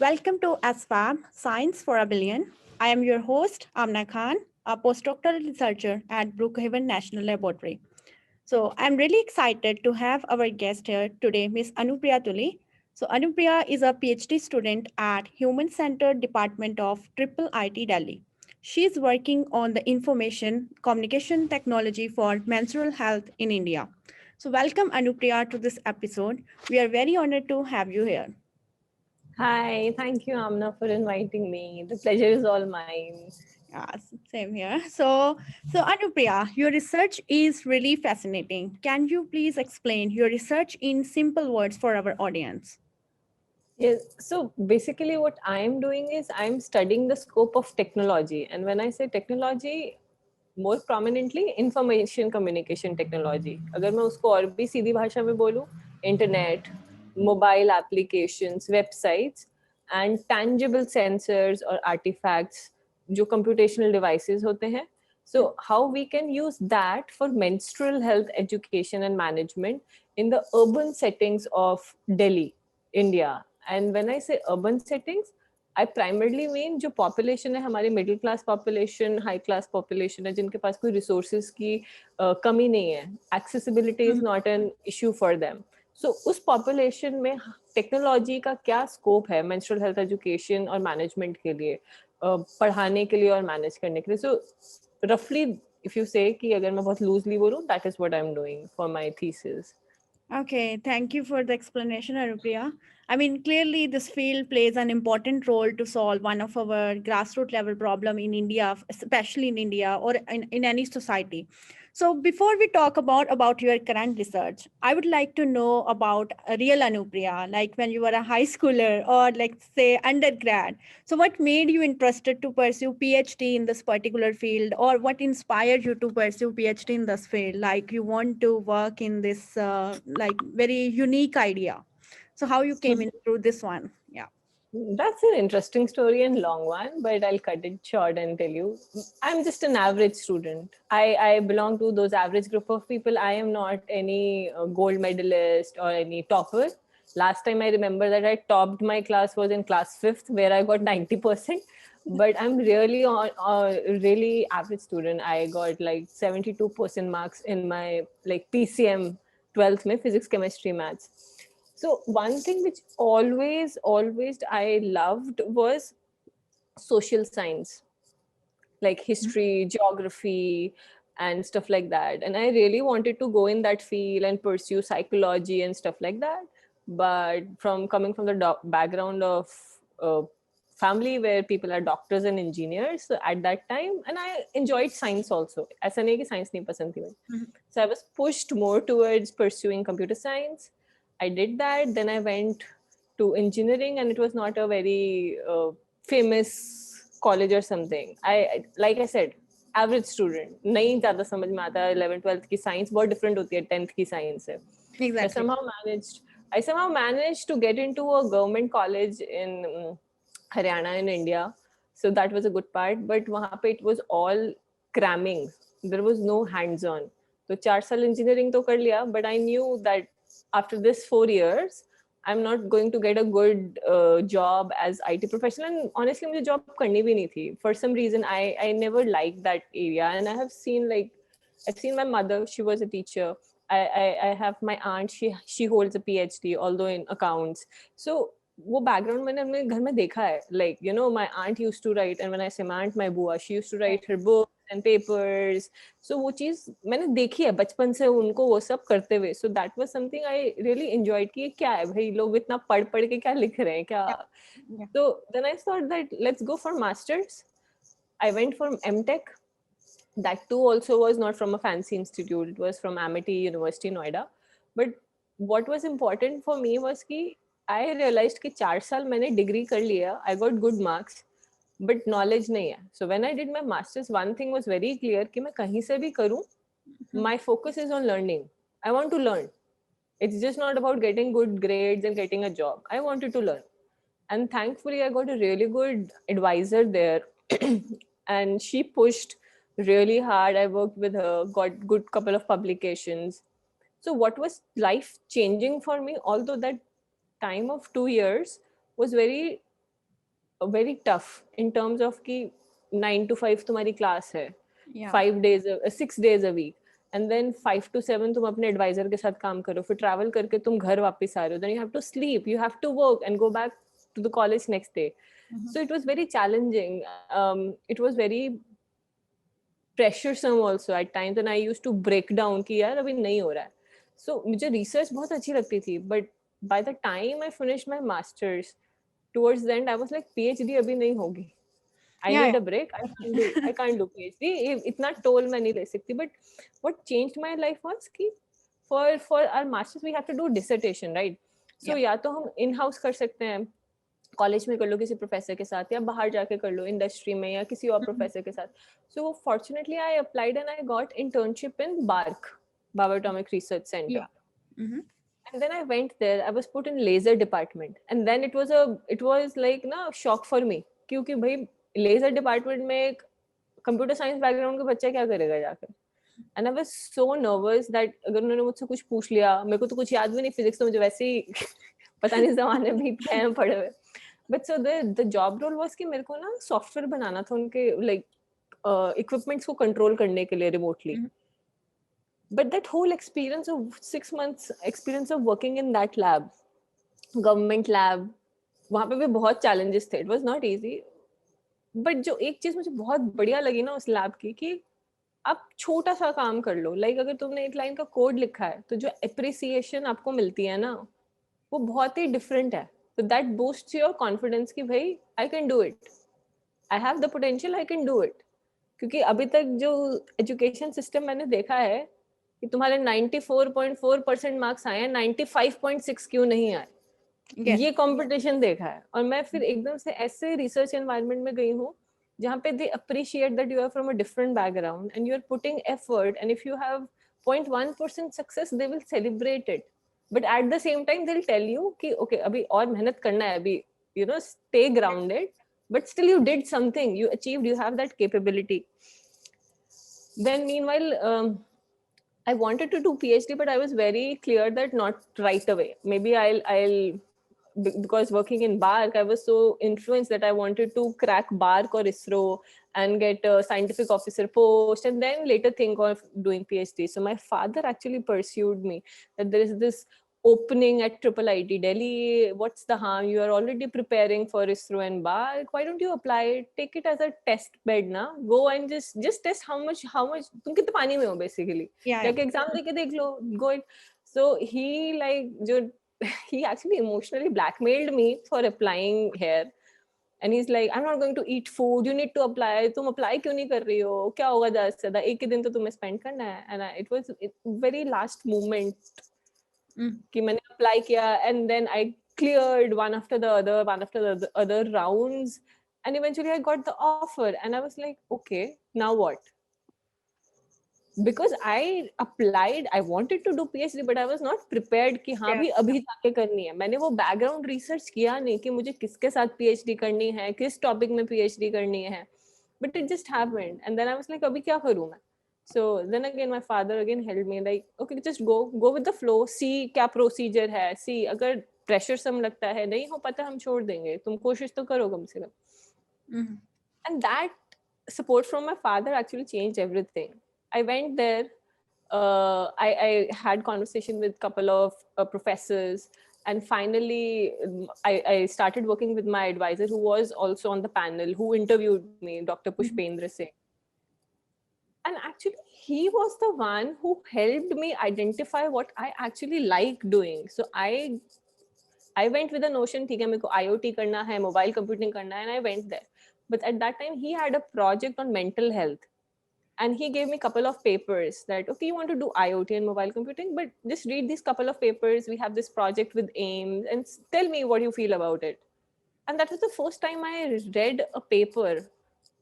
Welcome to SFAB, Science for a Billion. I am your host, Amna Khan, a postdoctoral researcher at Brookhaven National Laboratory. So I'm really excited to have our guest here today, Ms. Anupriya Tuli. So Anupriya is a PhD student at Human Centered Department of Triple IT Delhi. She is working on the information communication technology for menstrual health in India. So welcome Anupriya to this episode. We are very honored to have you here. Hi, thank you, Amna, for inviting me. The pleasure is all mine. Same here. So Anupriya, your research is really fascinating. Can you please explain your research in simple words for our audience? Yes, so basically, what I'm doing is I'm studying the scope of technology. And when I say technology, more prominently, information communication technology. अगर मैं उसको और भी सीधी भाषा में बोलूँ, internet, mobile applications, websites, and tangible sensors or artifacts, जो computational devices होते हैं. So how we can use that for menstrual health education and management in the urban settings of Delhi, India. And when I say urban settings, I primarily mean जो population है हमारी middle class population, high class population है जिनके पास कोई resources की कमी नहीं है. Accessibility is not an issue for them. So उस population में technology का क्या scope है menstrual health education और management के लिए, पढ़ाने के लिए और manage करने के लिए. So roughly if you say कि अगर मैं बहुत loosely बोलूँ, that is what I'm doing for my thesis. Okay, thank you for the explanation, Anupriya. I mean, clearly this field plays an important role to solve one of our grassroots level problem in India, especially in India or in any society. So before we talk about your current research, I would like to know about a real Anupriya, like when you were a high schooler or like say undergrad. So what made you interested to pursue PhD in this particular field, or what inspired you to pursue PhD in this field? Like you want to work in this like very unique idea. So how you came in through this one? Yeah. That's an interesting story and long one, but I'll cut it short and tell you. I'm just an average student. I belong to those average group of people. I am not any gold medalist or any topper. Last time I remember that I topped my class was in class 5th, where I got 90%. But I'm really really average student. I got like 72% marks in my like PCM 12th mein, physics, chemistry, maths. So one thing which always I loved was social science, like history, geography, and stuff like that. And I really wanted to go in that field and pursue psychology and stuff like that. But from coming from the background of family where people are doctors and engineers, so at that time, and I enjoyed science also. ऐसा नहीं कि science नहीं पसंद थी मुझे. So I was pushed more towards pursuing computer science. I did that. Then I went to engineering, and it was not a very famous college or something. Like I said, average student. नहीं ज़्यादा समझ में आता 11th 12th की science बहुत different होती है 10th की science से. Exactly. I somehow managed to get into a government college in Haryana in India. So that was a good part. But वहाँ पे it was all cramming. There was no hands-on. So 4 साल engineering तो कर लिया, but I knew that after this 4 years, I'm not going to get a good job as IT professional. And honestly, मुझे job करनी भी नहीं थी. For some reason, I never liked that area. And I've seen my mother. She was a teacher. I have my aunt. She holds a PhD, although in accounts. So वो background मैंने अपने घर में देखा है. Like, you know, my aunt used to write, and when I say my aunt, my बुआ, she used to write her books and papers. So वो चीज मैंने देखी है बचपन से उनको वो सब करते हुए. So that was something I really enjoyed कि क्या है भाई लोग इतना पढ़ पढ़ के क्या लिख रहे हैं क्या. Yeah. So then I thought that let's go for masters. I went for MTech. That too also was not from a fancy institute. It was from Amity University, Noida. But what was important for me was कि I realized कि 4 साल मैंने degree कर लिया. I got good marks, but knowledge नहीं है. So when I did my masters, one thing was very clear कि मैं कहीं से भी करूँ, my focus is on learning. I want to learn. It's just not about getting good grades and getting a job. I wanted to learn. And thankfully, I got a really good advisor there. And she pushed really hard. I worked with her, got good couple of publications. So what was life changing for me, although that time of 2 years was very very tough in terms of कि 9 to 5 तुम्हारी class है, Yeah. 6 days a week, and then 5 to 7 तुम अपने advisor के साथ काम करो, फिर travel करके तुम घर वापस आ रहे हो, then you have to sleep, you have to work and go back to the college next day. So it was very challenging. It was very pressuresome also at times, and I used to break down कि यार अभी नहीं हो रहा है. So मुझे research बहुत अच्छी लगती थी, but by the time I finished my masters, towards the end I was like PhD अभी नहीं होगी. I Yeah, need a break. I can't do PhD. इतना toll मैं नहीं ले सकती. But what changed my life was कि for our masters we have to do dissertation, right? So Yeah. या तो हम in house कर सकते हैं, कॉलेज में कर लो किसी प्रोफेसर के साथ, या बाहर जाके कर लो इंडस्ट्री में या किसी और प्रोफेसर के साथ. So fortunately I applied and I got internship in BARC, Bhabha Atomic Research Center. Yeah. And then I went there. I was put in laser department, and then it was like na shock for me, क्योंकि भाई laser department में एक computer science background का बच्चा क्या करेगा जाकर. And I was so nervous that अगर उन्होंने मुझसे कुछ पूछ लिया, मेरे को तो कुछ याद भी नहीं, फिजिक्स तो मुझे वैसे ही पता नहीं जमाने में बीत गए हैं पढ़े हुए. But so the job role was कि मेरे को ना सॉफ्टवेयर बनाना था उनके like इक्विपमेंट्स को कंट्रोल करने के लिए remotely. But that whole experience of 6 months experience of working in that lab, government lab, वहाँ पे भी बहुत challenges थे. It was not easy. But जो एक चीज मुझे बहुत बढ़िया लगी ना उस लैब की, कि आप छोटा सा काम कर लो, लाइक अगर तुमने एक लाइन का कोड लिखा है तो जो अप्रिसिएशन आपको मिलती है ना वो बहुत ही डिफरेंट है. तो दैट बूस्ट्स योर कॉन्फिडेंस कि भाई I can do it, I have the potential, I can do it. क्योंकि अभी तक जो एजुकेशन सिस्टम मैंने देखा है कि तुम्हारे 94.4% मार्क्स आए हैं, 95.6 क्यों नहीं आए, ये कंपटीशन देखा है. और मैं फिर एकदम से ऐसे रिसर्च एनवायरनमेंट में गई हूँ जहाँ पे they appreciate that you are from a different background and you are putting effort, and if you have 0.1% success they will celebrate it. But at the same time they will tell you कि okay अभी और मेहनत करना है, अभी you know stay grounded, but still you did something, you achieved, you have that capability. Then meanwhile I wanted to do PhD, but I was very clear that not right away. Maybe I'll because working in BARC, I was so influenced that I wanted to crack BARC or ISRO and get a scientific officer post, and then later think of doing PhD. So my father actually pursued me that there is this opening at IIIT Delhi. What's the harm? You are already preparing for ISRO and BARC. Why don't you apply it? Take it as a test bed, na? Go and just test how much तुम कितने पानी में हो basically. जाके exam देके देख लो. Go it. So he like जो he actually emotionally blackmailed me for applying here. And he's like, I'm not going to eat food, you need to apply. तुम apply क्यों नहीं कर रही हो, क्या होगा ज़्यादा से ज़्यादा, एक ही दिन तो तुम्हें spend करना है. And it was very last moment कि मैंने apply किया, and then I cleared one after the other rounds, and eventually I got the offer, and I was like, okay, now what? Because I applied, I wanted to do PhD, but I was not prepared कि हाँ भी अभी जाके करनी है. मैंने वो background research किया नहीं कि मुझे किसके साथ PhD करनी है, किस topic में PhD करनी है. But it just happened, and then I was like, अभी क्या करूँ मैं? So then again, my father again held me like, okay, just go with the flow, see क्या procedure है, see अगर pressure सम लगता है, नहीं हो पाता हम छोड़ देंगे, तुम कोशिश तो करो कम से कम. And that support from my father actually changed everything. I went there. I had conversation with a couple of professors, and finally I started working with my advisor, who was also on the panel, who interviewed me, Dr. Pushpendra Singh. And actually, he was the one who helped me identify what I actually like doing. So I went with the notion, ठीक है मेरे को IoT करना है, mobile computing करना है, and I went there. But at that time, he had a project on mental health. And he gave me a couple of papers that, okay, you want to do IoT and mobile computing, but just read these couple of papers. We have this project with AIMS, and tell me what you feel about it. And that was the first time I read a paper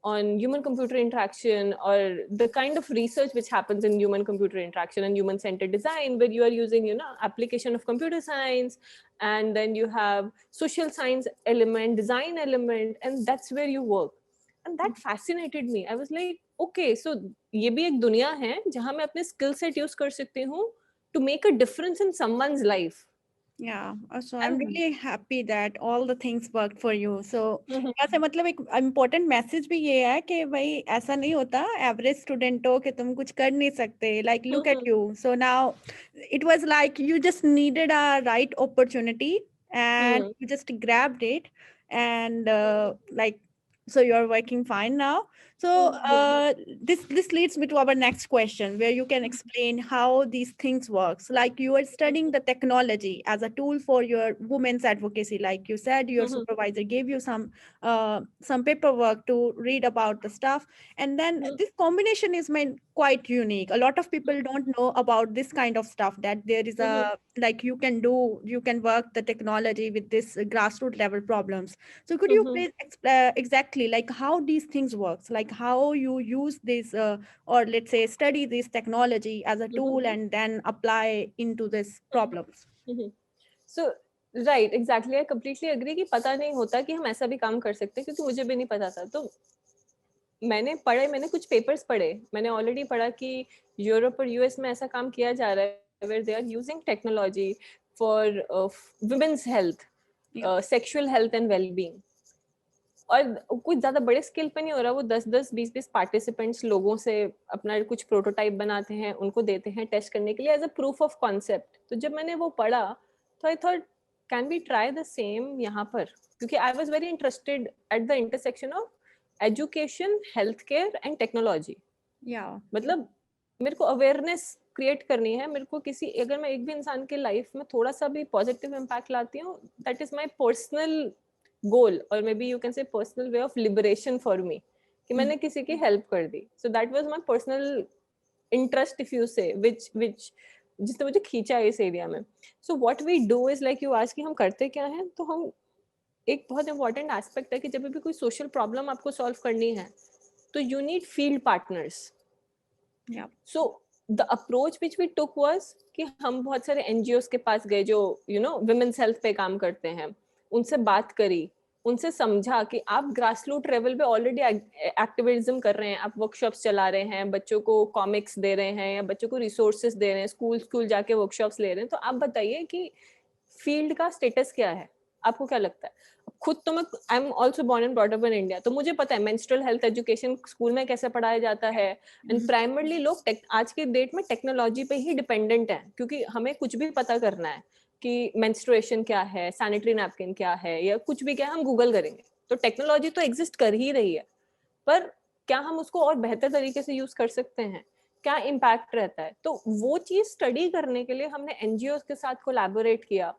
on human-computer interaction, or the kind of research which happens in human-computer interaction and human-centered design, where you are using, application of computer science, and then you have social science element, design element, and that's where you work. And that fascinated me. I was like, okay, so ये भी एक दुनिया है जहाँ मैं अपने skill set use कर सकती हूँ to make a difference in someone's life. Yeah, so I'm And really happy that all the things worked for you. So ऐसे मतलब एक important message भी ये है कि भाई ऐसा नहीं होता average student हो कि तुम कुछ कर नहीं सकते. Like look at you. So now it was like you just needed a right opportunity and you just grabbed it and like so you're working fine now. So this leads me to our next question, where you can explain how these things works. Like you are studying the technology as a tool for your women's advocacy. Like you said, your supervisor gave you some paperwork to read about the stuff, and then this combination is made quite unique. A lot of people don't know about this kind of stuff. That there is a like you can work the technology with this grassroots level problems. So could you please exactly like how these things works, like how you use this or let's say study this technology as a tool and then apply into this problems? So right exactly I completely agree कि पता नहीं होता कि हम ऐसा भी काम कर सकते हैं, क्योंकि मुझे भी नहीं पता था। तो मैंने कुछ पेपर्स पढ़े, मैंने ऑलरेडी पढ़ा कि यूरोप और यूएस में ऐसा काम किया जा रहा है where they are using technology for women's health, sexual health and wellbeing. और कुछ ज्यादा बड़े स्केल पे नहीं हो रहा, वो 10-10 20-20 पार्टिसिपेंट्स लोगों से अपना कुछ प्रोटोटाइप बनाते हैं, उनको देते हैं टेस्ट करने के लिए as a proof of concept. तो जब मैंने वो पढ़ा तो I thought can we try the same यहाँ पर, क्योंकि I was very interested at the intersection of education, health care and technology. मतलब मेरे को अवेयरनेस क्रिएट करनी है, मेरे को किसी अगर मैं एक भी इंसान के लाइफ में थोड़ा सा भी पॉजिटिव इम्पैक्ट लाती हूँ, that is my personal goal, और maybe you can say personal way of liberation for me, कि मैंने किसी की हेल्प कर दी। So that was my personal interest if you say which जिसने मुझे खींचा है इस एरिया में। So what we do is like you आज की हम करते क्या हैं, तो हम एक बहुत इंपॉर्टेंट एस्पेक्ट है कि जब भी कोई सोशल प्रॉब्लम आपको सॉल्व करनी है तो you need field partners. So the approach which we took was कि हम बहुत सारे एनजीओस के पास गए जो वुमेन्स हेल्थ पे काम करते हैं, उनसे बात करी, उनसे समझा कि आप ग्रासरूट लेवल पे ऑलरेडी एक्टिविज्म कर रहे हैं, आप वर्कशॉप्स चला रहे हैं, बच्चों को कॉमिक्स दे रहे हैं या बच्चों को रिसोर्सेज दे रहे हैं, स्कूल जाके वर्कशॉप्स ले रहे हैं, तो आप बताइए कि फील्ड का स्टेटस क्या है, आपको क्या लगता है? खुद तो मैं I am also born and brought up in India, तो मुझे पता है मेंस्ट्रुअल हेल्थ एजुकेशन स्कूल में कैसे पढ़ाया जाता है। एंड प्राइमरली लोग आज के डेट में टेक्नोलॉजी पे ही डिपेंडेंट है, क्योंकि हमें कुछ भी पता करना है कि मेंस्ट्रुएशन क्या है, सैनिटरी नैपकिन क्या है, या कुछ भी क्या है हम गूगल करेंगे। तो टेक्नोलॉजी तो एग्जिस्ट कर ही रही है, पर क्या हम उसको और बेहतर तरीके से यूज कर सकते हैं, क्या इम्पैक्ट रहता है? तो वो चीज स्टडी करने के लिए हमने एनजीओ के साथ कोलैबोरेट किया।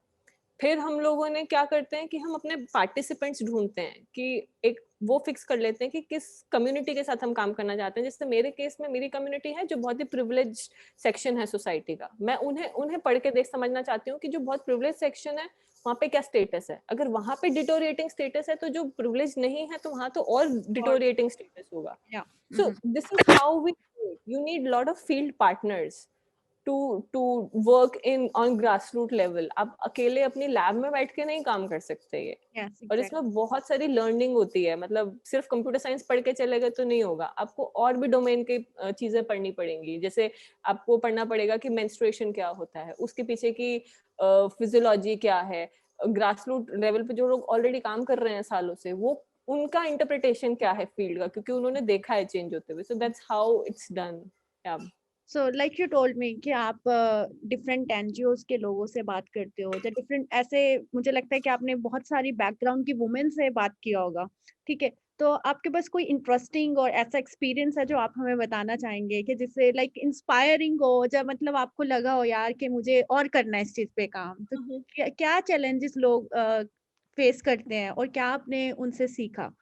फिर हम लोगों ने क्या करते हैं कि हम अपने पार्टिसिपेंट्स ढूंढते हैं कि एक वो फिक्स कर लेते हैं कि किस कम्युनिटी के साथ हम काम करना चाहते हैं। जैसे मेरे केस में मेरी कम्युनिटी है जो बहुत ही प्रिविलेज सेक्शन है सोसाइटी का, मैं उन्हें उन्हें पढ़ के देख समझना चाहती हूँ कि जो बहुत प्रिविलेज सेक्शन है वहाँ पे क्या स्टेटस है। अगर वहाँ पे डिटोरिएटिंग स्टेटस है तो जो प्रिविलेज नहीं है तो वहाँ तो और डिटोरिएटिंग स्टेटस होगा। So this is how we you need lot of field partners to work in on grassroot level. आप अकेले अपनी लैब में बैठ के नहीं काम कर सकते ये। और इसमें बहुत सारी लर्निंग होती है, मतलब सिर्फ कंप्यूटर साइंस पढ़ के चले गए तो नहीं होगा, आपको और भी डोमेन की चीजें पढ़नी पड़ेंगी। जैसे आपको पढ़ना पड़ेगा कि मेंस्ट्रुएशन क्या होता है, उसके पीछे की फिजियोलॉजी क्या है, ग्रासरूट लेवल पे जो लोग ऑलरेडी काम कर रहे हैं सालों से, वो उनका इंटरप्रिटेशन क्या है फील्ड का, क्योंकि उन्होंने देखा है चेंज होते हुए। So that's how it's done. So like you told me कि आप डिफरेंट एनजीओज के लोगों से बात करते हो, जो डिफरेंट ऐसे मुझे लगता है कि आपने बहुत सारी बैकग्राउंड की वुमेन से बात किया होगा, ठीक है? तो आपके पास कोई इंटरेस्टिंग और ऐसा एक्सपीरियंस है जो आप हमें बताना चाहेंगे कि जिससे लाइक इंस्पायरिंग हो, जब मतलब आपको लगा हो यार कि मुझे और करना है इस चीज पे काम, तो क्या चैलेंजेस लोग फेस करते हैं और क्या आपने उनसे सीखा?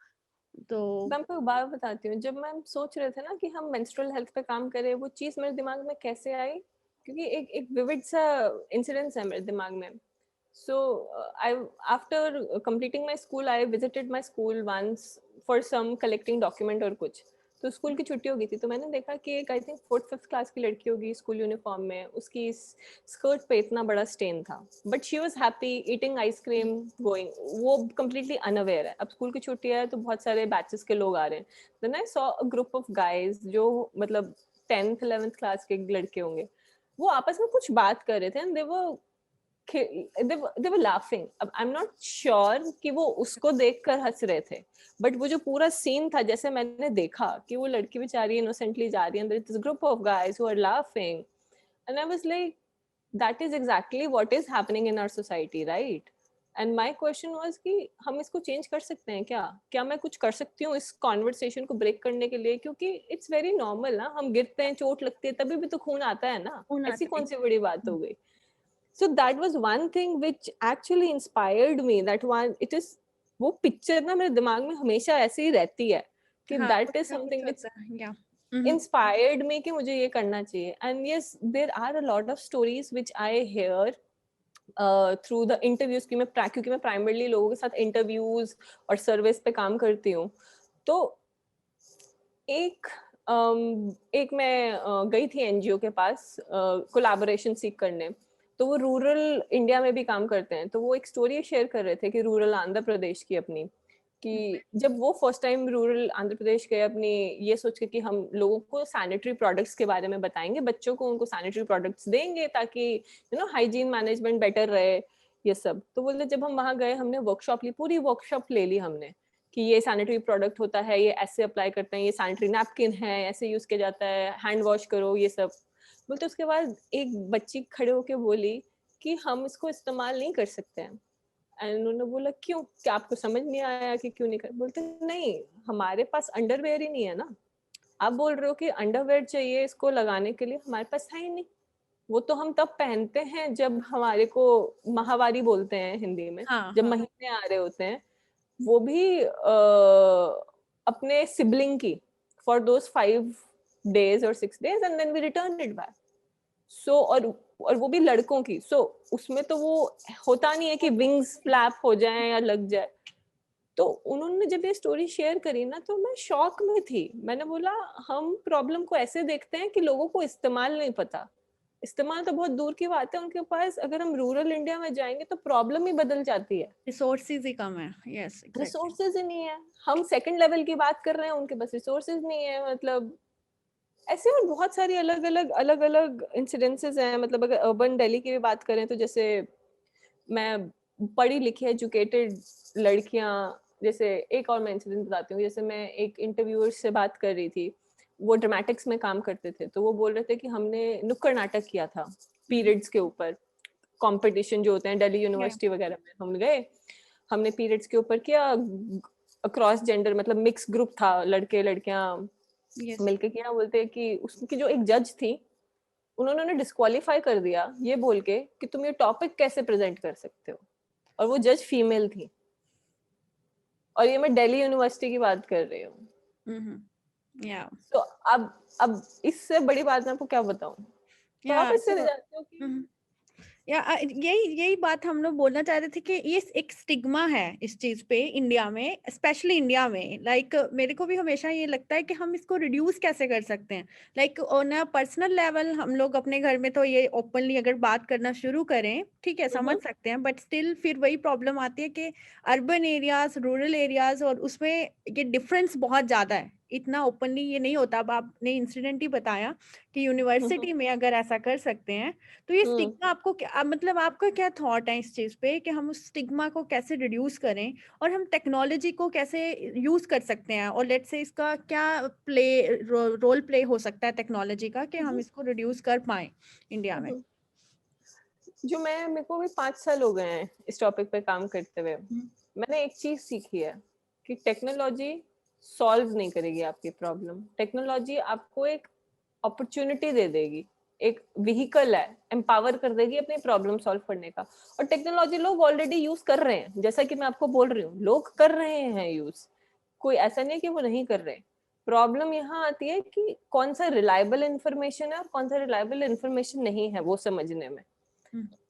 तो मैं आपको एक बात बताती हूँ, जब मैं सोच रहे थे ना कि हम मेंस्ट्रुअल हेल्थ पे काम करें, वो चीज मेरे दिमाग में कैसे आई, क्योंकि एक विविड सा इंसिडेंस है मेरे दिमाग में। So I after completing my school I visited my school once for some collecting document और कुछ। तो स्कूल की छुट्टी हो गई थी, तो मैंने देखा कि एक आई थिंक 4th-5th क्लास की लड़की होगी स्कूल यूनिफॉर्म में, उसकी स्कर्ट पे इतना बड़ा स्टेन था, but she was happy eating ice cream going, वो कंप्लीटली अनअवेयर है। अब स्कूल की छुट्टी है तो बहुत सारे बैचेस के लोग आ रहे हैं। Then I saw a group of guys जो मतलब 10th 11th क्लास के लड़के होंगे, वो आपस में कुछ बात कर रहे थे and they were they were laughing. अब I'm not sure कि वो उसको देखकर हंस रहे थे, बट वो जो पूरा सीन था, जैसे मैंने देखा कि वो लड़की बेचारी innocently जा रही है, and there is this group of guys who are laughing, and I was like, that is exactly what is happening in our society, right? And my question was कि हम इसको चेंज कर सकते हैं क्या? क्या मैं कुछ कर सकती हूँ इस कॉन्वर्सेशन को ब्रेक करने के लिए? क्योंकि इट्स वेरी नॉर्मल ना, हम गिरते हैं, चोट लगती है, तभी भी तो खून आता है ना, खून ऐसी आता कौन है। सी बड़ी बात हो गई? So that was one thing which actually inspired me. That one, it is, वो पिक्चर ना मेरे दिमाग में हमेशा ऐसे ही रहती है कि हाँ, that कुछ is ना कुछ something which होता है, या inspired me कि मुझे ये करना चाहिए. And yes, there are a lot of stories which I hear through the interviews की क्योंकि मैं प्राइमरली लोगों के साथ इंटरव्यूज और सर्विस पे काम करती हूँ, तो एक एक मैं गई थी एनजीओ के पास कोलैबोरेशन सीख करने, तो वो रूरल इंडिया में भी काम करते हैं, तो वो एक स्टोरी शेयर कर रहे थे कि रूरल आंध्र प्रदेश की अपनी, कि जब वो first time rural Andhra Pradesh गए, अपनी ये सोच के कि हम लोगों को सैनिटरी प्रोडक्ट्स के बारे में बताएंगे, बच्चों को उनको सैनिटरी प्रोडक्ट्स देंगे ताकि हाइजीन मैनेजमेंट बेटर रहे, ये सब। तो बोलते जब हम वहां गए, हमने वर्कशॉप ली, पूरी वर्कशॉप ले ली हमने कि ये सैनिटरी प्रोडक्ट होता है, ये ऐसे अप्लाई करते हैं, ये सैनिटरी नैपकिन है, ऐसे यूज किया जाता है, हैंड वॉश करो, ये सब बोलते। उसके बाद एक बच्ची खड़े होके बोली कि हम इसको इस्तेमाल नहीं कर सकते हैं। एंड उन्होंने बोला क्यों, क्या आपको समझ नहीं आया कि क्यों नहीं कर? बोलते नहीं, हमारे पास अंडरवेयर ही नहीं है ना, आप बोल रहे हो कि अंडरवेयर चाहिए इसको लगाने के लिए, हमारे पास है ही नहीं। वो तो हम तब पहनते हैं जब हमारे को माहवारी बोलते हैं हिंदी में, हाँ जब हाँ, महीने आ रहे होते हैं, वो भी अपने सिबलिंग की, for those 5 days or 6 days, and then we return it back. So और वो भी लड़कों की, सो उसमें तो वो होता नहीं है कि विंग्स फ्लैप हो जाए या लग जाए। तो उन्होंने जब ये स्टोरी शेयर करी ना, तो मैं शॉक में थी। मैंने बोला हम प्रॉब्लम को ऐसे देखते हैं कि लोगों को इस्तेमाल नहीं पता। इस्तेमाल तो बहुत दूर की बात है उनके पास, अगर हम रूरल इंडिया में जाएंगे तो प्रॉब्लम ही बदल जाती है। रिसोर्सेज ही कम है, यस एग्जैक्टली। रिसोर्सेज ही नहीं है, हम सेकंड लेवल की बात कर रहे हैं, उनके पास रिसोर्सेज नहीं है। मतलब ऐसे और बहुत सारी अलग अलग इंसिडेंसेस हैं। मतलब अगर अर्बन दिल्ली की भी बात करें, तो जैसे मैं पढ़ी लिखी एजुकेटेड लड़कियां, जैसे एक और मैं इंसिडेंट बताती हूँ। जैसे मैं एक इंटरव्यूअर से बात कर रही थी, वो ड्रामेटिक्स में काम करते थे, तो वो बोल रहे थे कि हमने नुक्कड़ नाटक किया था पीरियड्स के ऊपर, कंपटीशन जो होते हैं दिल्ली यूनिवर्सिटी वगैरह में, हम गए, हमने पीरियड्स के ऊपर किया, अक्रॉस जेंडर, मतलब मिक्स ग्रुप था, लड़के लड़कियां यस, मिलके किया। बोलते हैं कि उसकी जो एक जज थी, उन्होंने डिस्क्वालीफाई कर दिया ये बोल के कि तुम ये टॉपिक कैसे प्रेजेंट कर सकते हो, और वो जज फीमेल थी, और ये मैं दिल्ली यूनिवर्सिटी की बात कर रही हूँ। या तो अब इससे बड़ी बात मैं आपको क्या बताऊं। तो आप या इससे रह जाते हो कि या यही यही बात हम लोग बोलना चाह रहे थे कि ये एक स्टिग्मा है इस चीज पे इंडिया में, स्पेशली इंडिया में। लाइक मेरे को भी हमेशा ये लगता है कि हम इसको रिड्यूस कैसे कर सकते हैं। Like on a personal level हम लोग अपने घर में तो ये ओपनली अगर बात करना शुरू करें, ठीक है, समझ सकते हैं, बट स्टिल फिर वही प्रॉब्लम आती है कि अर्बन एरियाज, रूरल एरियाज, और उसमें ये डिफरेंस बहुत ज्यादा है। इतना ओपनली ये नहीं होता। अब आपने इंसिडेंट ही बताया कि यूनिवर्सिटी में अगर ऐसा कर सकते हैं, तो ये स्टिग्मा आपको क्या, मतलब आपका क्या थॉट है इस चीज पे कि हम उस स्टिग्मा को कैसे रिड्यूस करें, और हम टेक्नोलॉजी को कैसे यूज कर सकते हैं, और लेट्स से इसका क्या रोल प्ले हो सकता है टेक्नोलॉजी का कि हम इसको रिड्यूस कर पाए इंडिया में। जो मेरे को भी 5 साल हो गए हैं इस टॉपिक पे काम करते हुए, मैंने एक चीज सीखी है कि टेक्नोलॉजी सॉल्व नहीं करेगी आपकी प्रॉब्लम। टेक्नोलॉजी आपको एक अपॉर्चुनिटी दे देगी, एक व्हीकल है, एम्पावर कर देगी अपनी प्रॉब्लम सॉल्व करने का। और टेक्नोलॉजी लोग ऑलरेडी यूज कर रहे हैं, जैसा कि मैं आपको बोल रही हूँ, लोग कर रहे हैं यूज, कोई ऐसा नहीं है कि वो नहीं कर रहे। प्रॉब्लम यहाँ आती है कि कौन सा रिलायबल इंफॉर्मेशन है और कौन सा रिलायबल इंफॉर्मेशन नहीं है, वो समझने में।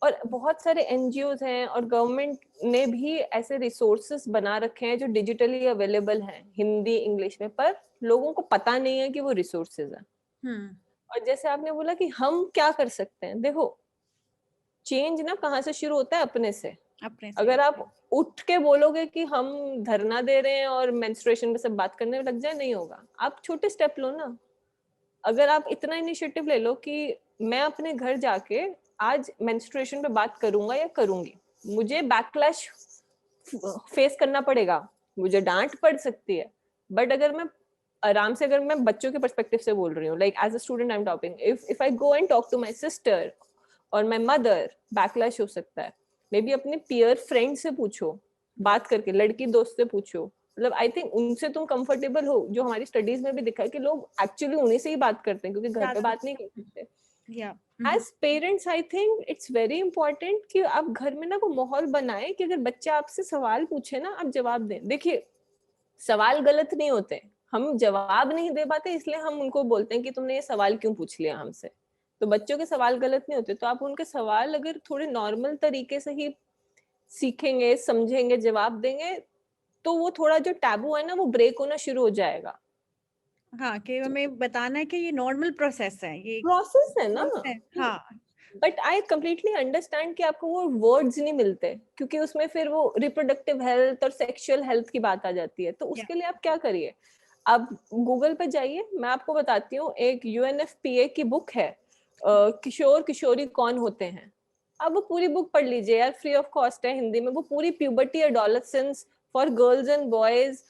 और बहुत सारे एनजीओज हैं और गवर्नमेंट ने भी ऐसे रिसोर्सेस बना रखे हैं जो डिजिटली अवेलेबल हैं हिंदी इंग्लिश में, पर लोगों को पता नहीं है कि वो रिसोर्सेज हैं। और जैसे आपने बोला कि हम क्या कर सकते हैं, देखो चेंज ना कहाँ से शुरू होता है, अपने से। अपने से। अगर आप उठ के बोलोगे कि हम धरना दे रहे हैं और मेंस्ट्रुएशन पे सब बात करने में लग जाए, नहीं होगा। आप छोटे स्टेप लो ना। अगर आप इतना इनिशिएटिव ले लो कि मैं अपने घर जाके आज मेंस्ट्रुएशन पे बात करूंगा या करूंगी, मुझे बैकलैश फेस करना पड़ेगा, मुझे डांट पड़ सकती है, बट अगर मैं आराम से, अगर मैं बच्चों के पर्सपेक्टिव से बोल रही हूँ, like as a student I am talking, if I go and talk to my sister और माय मदर, बैकलैश हो सकता है। मे बी अपने पियर फ्रेंड से पूछो, बात करके, लड़की दोस्त से पूछो, मतलब आई थिंक उनसे तुम कंफर्टेबल हो, जो हमारी स्टडीज में भी दिखा है कि लोग एक्चुअली उन्हीं से ही बात करते हैं, क्योंकि घर पे बात नहीं कर सकते। या as parents I think it's very important कि आप घर में ना वो माहौल बनाए कि अगर बच्चा आपसे सवाल पूछे ना, आप जवाब दें। देखिए, सवाल गलत नहीं होते, हम जवाब नहीं दे पाते इसलिए हम उनको बोलते हैं कि तुमने ये सवाल क्यों पूछ लिया हमसे। तो बच्चों के सवाल गलत नहीं होते, तो आप उनके सवाल अगर थोड़े नॉर्मल तरीके से ही सीखेंगे, समझेंगे, जवाब देंगे, तो वो थोड़ा जो टैबू है ना, वो ब्रेक होना शुरू हो जाएगा। हाँ, कि हमें बताना है कि ये नॉर्मल प्रोसेस है, ये प्रोसेस है ना। हाँ। बट आई कंप्लीटली अंडरस्टैंड कि आपको वो वर्ड्स नहीं मिलते, क्योंकि उसमें फिर वो रिप्रोडक्टिव हेल्थ और सेक्सुअल हेल्थ की बात आ जाती है। तो उसके लिए आप क्या करिए, आप गूगल पे जाइए, मैं आपको बताती हूँ, एक यूएनएफपीए की बुक है, किशोर किशोरी कौन होते हैं। आप वो पूरी बुक पढ़ लीजिए यार, फ्री ऑफ कॉस्ट है हिंदी में। वो पूरी puberty adolescence for girls and boys,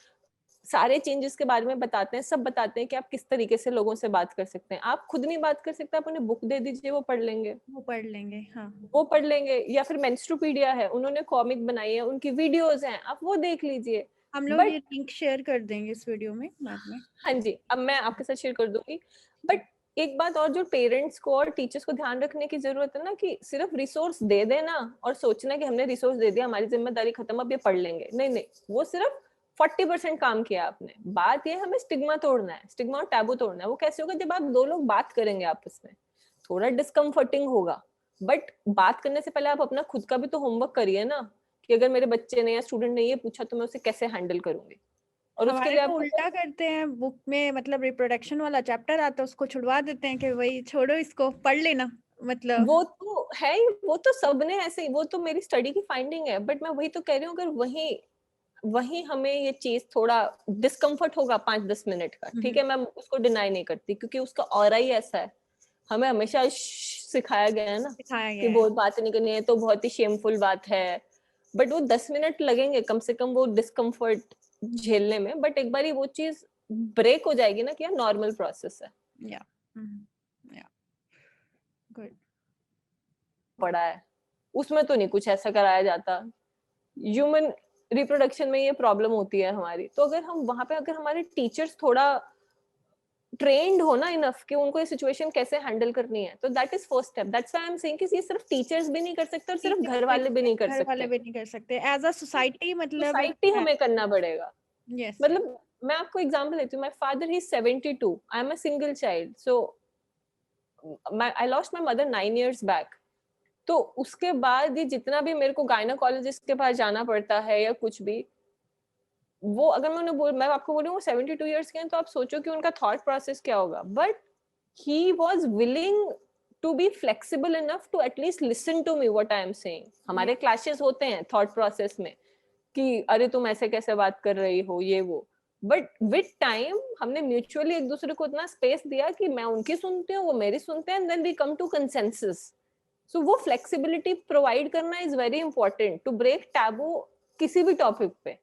सारे चेंजेस के बारे में बताते हैं, सब बताते हैं कि आप किस तरीके से लोगों से बात कर सकते हैं। आप खुद नहीं बात कर सकते, आप उन्हें बुक दे दीजिए, वो पढ़ लेंगे। वो पढ़ लेंगे, हाँ। वो पढ़ लेंगे, या फिर मेंस्ट्रुपीडिया है, उन्होंने कॉमिक बनाई है, उनकी वीडियोस हैं, आप वो देख लीजिए। हम लोग बट ये लिंक शेयर कर देंगे इस वीडियो में बाद में। हाँ जी, अब मैं आपके साथ शेयर कर दूंगी। बट एक बात और जो पेरेंट्स को और टीचर्स को ध्यान रखने की जरूरत है ना, कि सिर्फ रिसोर्स दे देना और सोचना कि हमने रिसोर्स दे दिया, हमारी जिम्मेदारी खत्म, अब ये पढ़ लेंगे। नहीं नहीं, वो सिर्फ 40% काम किया आपने। बात ये हमें स्टिग्मा तोड़ना है, स्टिग्मा और टैबू तोड़ना है। वो कैसे होगा, जब आप दो लोग बात करेंगे आपस में, थोड़ा डिस्कम्फर्टिंग होगा, बट बात करने से पहले आप अपना खुद का भी तो होमवर्क करिए ना, कि अगर मेरे बच्चे ने या स्टूडेंट ने ये पूछा तो मैं उसे कैसे हैंडल करूंगी। और उसके हमारे लिए तो आपको उल्टा करते हैं, बुक में मतलब रिप्रोडक्शन वाला चैप्टर आता है, उसको छुड़वा देते हैं कि भाई छोड़ो, इसको पढ़ लेना, मतलब। वो तो है ही, वो तो सबने ऐसे ही, वो तो मेरी स्टडी की फाइंडिंग है। बट मैं वही तो कह रही हूँ, अगर वही वही हमें ये चीज थोड़ा डिस्कम्फर्ट होगा 5-10 मिनट का, ठीक है, मैं उसको डिनाई नहीं करती, क्योंकि उसका ऑरा ही ऐसा है। हमें हमेशा सिखाया गया है ना सिखाया कि गया है। बहुत बात नहीं करनी है, तो बहुत ही शेमफुल बात है। बट वो 10 मिनट लगेंगे कम से कम वो डिस्कम्फर्ट झेलने में, बट एक बार वो चीज ब्रेक हो जाएगी ना, कि यार नॉर्मल प्रोसेस है। या या गुड। पड़ा है, उसमें तो नहीं कुछ ऐसा कराया जाता। ह्यूमन रिप्रोडक्शन में ये प्रॉब्लम होती है हमारी। तो अगर हम वहां पे, अगर हमारे टीचर्स थोड़ा ट्रेन्ड हो ना इनफ कि उनको ये सिचुएशन कैसे हैंडल करनी है, तो that is first step. That's why I am saying कि ये सिर्फ टीचर्स भी नहीं कर सकते और सिर्फ घर वाले भी नहीं कर घर वाले सकते, भी नहीं कर सकते, एज अ सोसाइटी, मतलब। सोसाइटी हमें करना पड़ेगा। यस। मतलब मैं आपको एग्जांपल देती हूँ, my father he 72, I am a single child, so I lost my mother 9 years back. तो उसके बाद ये जितना भी मेरे को गायनोकोलॉजिस्ट के पास जाना पड़ता है या कुछ भी, वो अगर मैं आपको बोल रही हूँ 72 years के हैं, तो आप सोचो कि उनका थॉट प्रोसेस क्या होगा। But he was willing to be flexible enough to at least listen to me what I am saying. हमारे क्लैशेस होते हैं थॉट प्रोसेस में, कि अरे तुम ऐसे कैसे बात कर रही हो, ये वो। बट विद टाइम हमने म्यूचुअली एक दूसरे को इतना स्पेस दिया कि मैं उनकी सुनती हूँ, वो मेरी सुनते हैं, and then we come to consensus. So वो फ्लेक्सिबिलिटी प्रोवाइड करना is very important to break taboo किसी भी टॉपिक पे।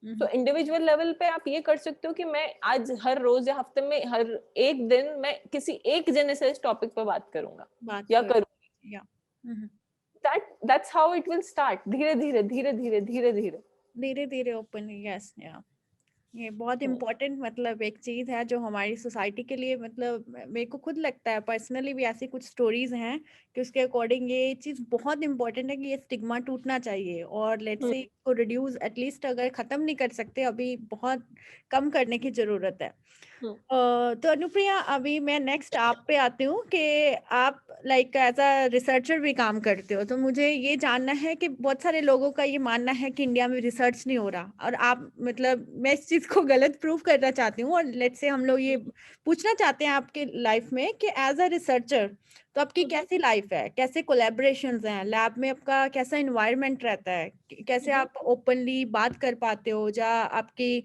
तो इंडिविजुअल लेवल पे आप ये कर सकते हो कि मैं आज हर रोज या हफ्ते में हर एक दिन मैं किसी एक जने से इस टॉपिक पे बात करूंगा बात या कर। करूंगी। या that's how it will start, धीरे धीरे धीरे धीरे धीरे धीरे। धीरे धीरे ओपन। यस। या ये बहुत इम्पोर्टेंट, मतलब एक चीज है जो हमारी सोसाइटी के लिए, मतलब मेरे को खुद लगता है पर्सनली भी, ऐसी कुछ स्टोरीज हैं कि उसके अकॉर्डिंग ये चीज बहुत इम्पोर्टेंट है कि ये स्टिग्मा टूटना चाहिए, और लेट्स से इसको रिड्यूस, एटलीस्ट अगर खत्म नहीं कर सकते अभी, बहुत कम करने की जरूरत है। तो अनुप्रिया, अभी मैं नेक्स्ट आप पे आती हूँ कि आप लाइक एज अ रिसर्चर भी काम करते हो, तो मुझे ये जानना है कि बहुत सारे लोगों का ये मानना है कि इंडिया में रिसर्च नहीं हो रहा, और आप, मतलब मैं इस चीज़ को गलत प्रूव करना चाहती हूँ, और लेट्स से हम लोग ये पूछना चाहते हैं आपके लाइफ में कि एज अ रिसर्चर तो आपकी कैसी लाइफ है, कैसे कोलैबोरेशंस हैं लैब में, आपका कैसा इन्वायरमेंट रहता है, कैसे आप ओपनली बात कर पाते हो, या आपकी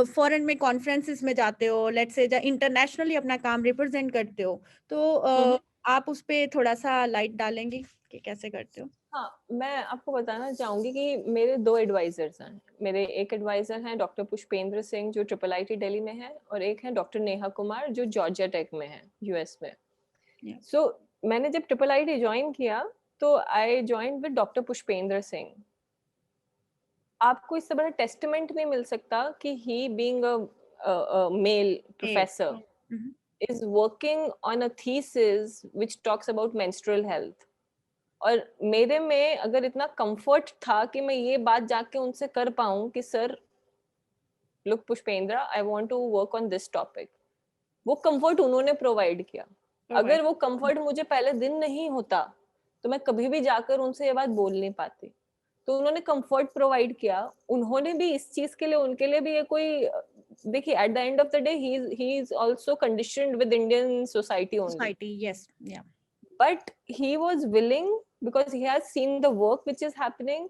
फॉरेन में कॉन्फ्रेंसेस में जाते हो, लेट्स से इंटरनेशनली अपना काम रिप्रेजेंट करते हो, तो आप उस पे थोड़ा सा लाइट डालेंगे कि कैसे करते हो? हाँ, मैं आपको बताना चाहूंगी कि मेरे 2 एडवाइजर्स हैं। मेरे एक एडवाइजर हैं डॉक्टर पुष्पेंद्र सिंह जो ट्रिपल आईटी दिल्ली में है, और एक है डॉक्टर नेहा कुमार जो जॉर्जिया टेक में है, यूएस में। या सो मैंने जब ट्रिपल आईटी ज्वाइन किया तो I join with doctor Pushpendra Singh. आपको इससे बड़ा टेस्टमेंट नहीं मिल सकता कि he being a male male. Professor हुँ, is working on a thesis which talks about menstrual health। और मेरे में अगर इतना कंफर्ट था कि मैं ये बात जाके उनसे कर पाऊं कि sir look Pushpendra, I want to work on this topic, वो कंफर्ट उन्होंने प्रोवाइड किया। प्रोवाइड। अगर वो कंफर्ट मुझे पहले दिन नहीं होता तो मैं कभी भी जाकर उनसे ये बात बोल नहीं पाती। तो उन्होंने कंफर्ट प्रोवाइड किया। उन्होंने भी इस चीज के लिए, उनके लिए भी ये कोई, देखिए at the end of the day he is also conditioned with Indian society only, society, yes, या but he was willing because he has seen the work which is happening.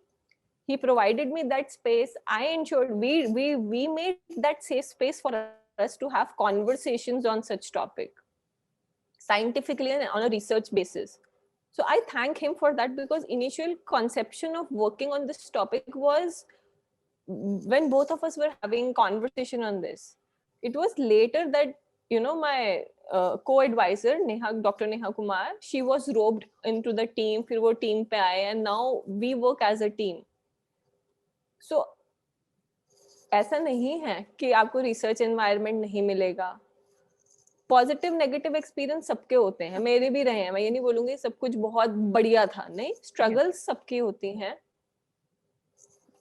He provided me that space. I ensured we made that safe space for us to have conversations on such topic scientifically and on a research basis. So I thank him for that, because initial conception of working on this topic was when both of us were having conversation on this. It was later that my co-advisor Neha, Dr. Neha Kumar, she was roped into the team, फिर वो team पे आए, and now we work as a team. So ऐसा नहीं है कि आपको research environment नहीं मिलेगा। पॉजिटिव नेगेटिव एक्सपीरियंस सबके होते हैं, मेरे भी रहे हैं। मैं ये नहीं बोलूंगी सब कुछ बहुत बढ़िया था, नहीं, या स्ट्रगल्स सबकी होती हैं।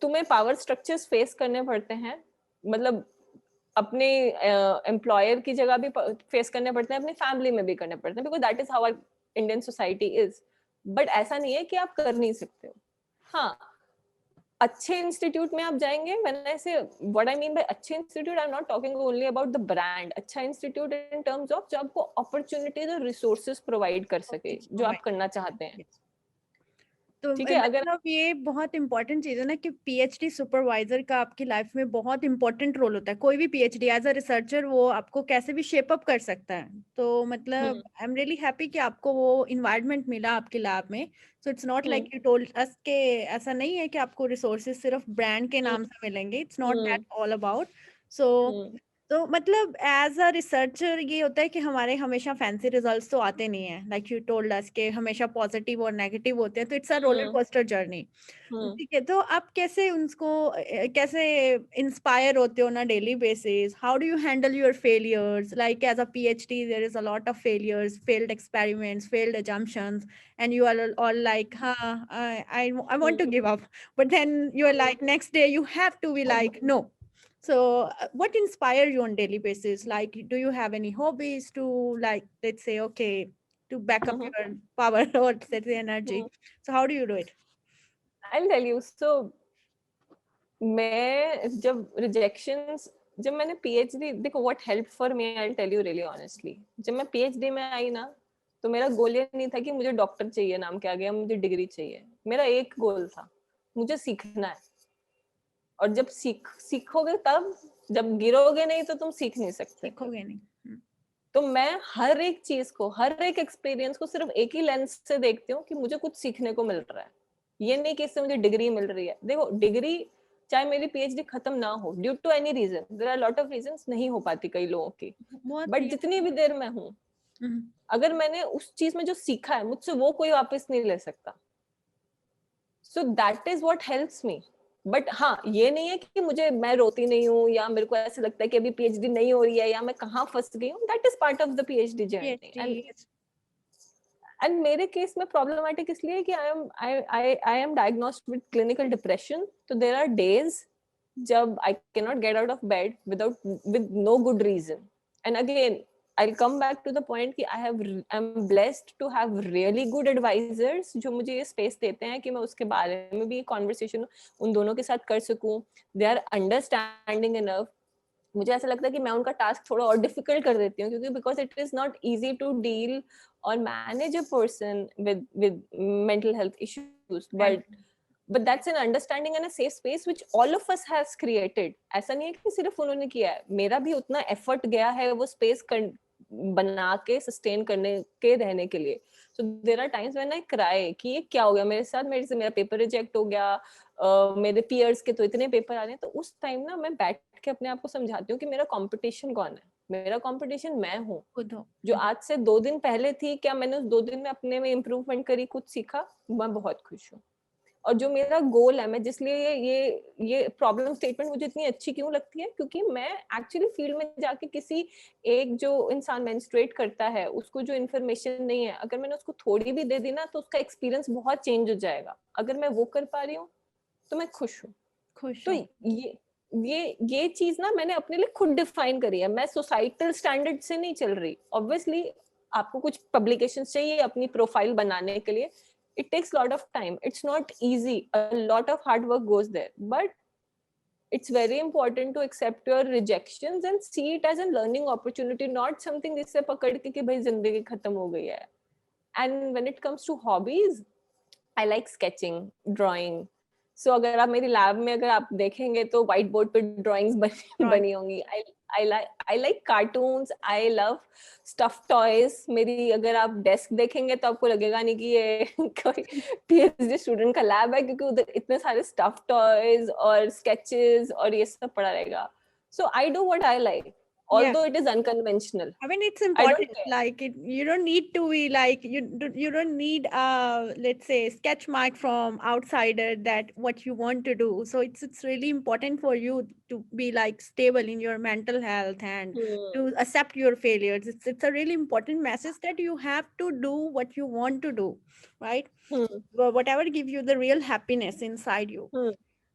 तुम्हें पावर स्ट्रक्चर्स फेस करने पड़ते हैं, मतलब अपने एम्प्लॉयर की जगह भी फेस करने पड़ते हैं, अपनी फैमिली में भी करने पड़ते हैं, because that is how our Indian society is. But ऐसा नहीं है कि आप कर नहीं सकते हो। हाँ, अच्छे इंस्टीट्यूट में आप जाएंगे, व्हेन आई से व्हाट आई मीन बाय अच्छे institute, I am not talking only about the brand. अच्छा इंस्टीट्यूट इन टर्म्स ऑफ जो आपको अपॉर्चुनिटीज और रिसोर्सेज प्रोवाइड कर सके जो आप करना चाहते हैं। तो ठीक है, अगर मतलब ये बहुत इंपॉर्टेंट चीज़ है ना कि पीएचडी सुपरवाइजर का आपकी लाइफ में बहुत इंपॉर्टेंट रोल होता है। कोई भी पीएचडी एज अ रिसर्चर वो आपको कैसे भी शेप अप कर सकता है। तो मतलब आई एम रियली हैप्पी कि आपको वो इन्वायरमेंट मिला आपके लैब में। So it's not like you told अस के ऐसा नहीं है कि आपको रिसोर्सेज सिर्फ ब्रांड के नाम से मिलेंगे। It's not that all about. So तो मतलब एज अ रिसर्चर ये होता है कि हमारे हमेशा फैंसी रिजल्ट्स तो आते नहीं है, लाइक यू टोल्ड अस के हमेशा पॉजिटिव और नेगेटिव होते हैं, तो it's a roller coaster journey. ठीक है, तो आप कैसे उनको कैसे इंस्पायर होते हो ना daily basis? How do you handle your failures? Like as a PhD there is a lot of failures, failed experiments, failed assumptions, and you are all like, I want to give up, but then you're like next day you have to be like no. So what inspire you on daily basis? Like, do you have any hobbies to, like, let's say, okay, to back up your power or let's say energy? So how do you do it? I tell you. So मैं जब rejections, जब मैंने PhD, देखो what help for me, I tell you really honestly, जब मैं PhD में आई ना, तो मेरा गोल ये नहीं था कि मुझे डॉक्टर चाहिए नाम के आगे या मुझे डिग्री चाहिए। मेरा एक गोल था, मुझे सीखना है। और जब सीखोगे तब, जब गिरोगे नहीं तो तुम सीख नहीं सकते। सीखोगे नहीं। तो मैं हर एक चीज को, हर एक एक्सपीरियंस को सिर्फ एक ही लेंस से देखती हूँ कि मुझे कुछ सीखने को मिल रहा है। ये नहीं कि इससे मुझे डिग्री मिल रही है। देखो डिग्री, चाहे मेरी पीएचडी खत्म ना हो due to any reason, there are lot of reasons, नहीं हो पाती कई लोगों की, बहुत बट जितनी भी देर मैं हूँ, अगर मैंने उस चीज में जो सीखा है, मुझसे वो कोई वापस नहीं ले सकता। So that is what helps me. But हाँ, ये नहीं है कि मुझे, मैं रोती नहीं हूँ या मेरे को ऐसे लगता है कि अभी पीएचडी नहीं हो रही है या मैं कहाँ फंस गई हूँ। That is part of the PhD journey. PhD, and मेरे केस में प्रॉब्लमेटिक इसलिए कि I am diagnosed with clinical depression. तो देयर आर डेज जब I can not get out of bed with no good reason. And again I'll come back to the point कि I'm blessed to have really good advisors जो मुझे ये space देते हैं कि मैं उसके बारे में भी कॉन्वर्सेशन उन दोनों के साथ कर सकूं। They are understanding enough. मुझे ऐसा लगता है कि मैं उनका टास्क थोड़ा और डिफिकल्ट कर देती हूँ, क्योंकि because it is not easy to deal और manage a person with mental health issues, but that's an understanding and a safe space which all of us has created. ऐसा नहीं है कि सिर्फ उन्होंने किया है, मेरा भी उतना एफर्ट गया है वो स्पेस बना के सस्टेन करने के रहने के लिए. So there are times when I cry कि ये क्या हो गया मेरे साथ, मेरा पेपर रिजेक्ट हो गया, मेरे पीयर्स के तो इतने पेपर आ रहे हैं. तो उस टाइम ना मैं बैठ के अपने आप को समझाती हूँ कि मेरा कंपटीशन कौन है. मेरा कंपटीशन मैं हूँ. खुद हो. जो आज से 2 दिन पहले थी, क्या मैंने उस 2 दिन में अपने में इम्प्रूवमेंट करी, कुछ सीखा, मैं बहुत खुश हूँ. और जो मेरा गोल है, मैं जिसलिए ये प्रॉब्लम स्टेटमेंट मुझे इतनी अच्छी क्यों लगती है, क्योंकि मैं एक्चुअली फील्ड में जाके किसी एक जो इंसान मेंस्ट्रुएट करता है उसको जो इन्फॉर्मेशन नहीं है, अगर मैंने उसको थोड़ी भी दे दी ना तो उसका एक्सपीरियंस बहुत चेंज हो जाएगा. अगर मैं वो कर पा रही हूँ तो मैं खुश हूँ. खुश तो हो. ये चीज ना मैंने अपने लिए खुद डिफाइन करी है. मैं सोसाइटल स्टैंडर्ड से नहीं चल रही. ऑब्वियसली आपको कुछ पब्लिकेशन चाहिए अपनी प्रोफाइल बनाने के लिए. It takes a lot of time. It's not easy. A lot of hard work goes there. But it's very important to accept your rejections and see it as a learning opportunity, not something जिससे पकड़ के कि भाई जिंदगी खत्म हो गई है. And when it comes to hobbies, I like sketching, drawing. So अगर आप मेरी लैब में अगर आप देखेंगे तो व्हाइट बोर्ड पे ड्राइंग्स बनी होंगी. I like cartoons. I love stuffed toys. मेरी अगर आप डेस्क देखेंगे तो आपको लगेगा नहीं कि ये कोई PhD स्टूडेंट का लैब है, क्योंकि उधर इतने सारे stuffed toys और sketches और ये सब पड़ा रहेगा. So I do what I like, although it is unconventional. I mean, it's I don't important. care. Like you don't need to be like you don't need let's say sketch mark from outsider that what you want to do. So it's really important for you to be like stable in your mental health and to accept your failures. It's a really important message that you have to do what you want to do, right? Whatever give you the real happiness inside you.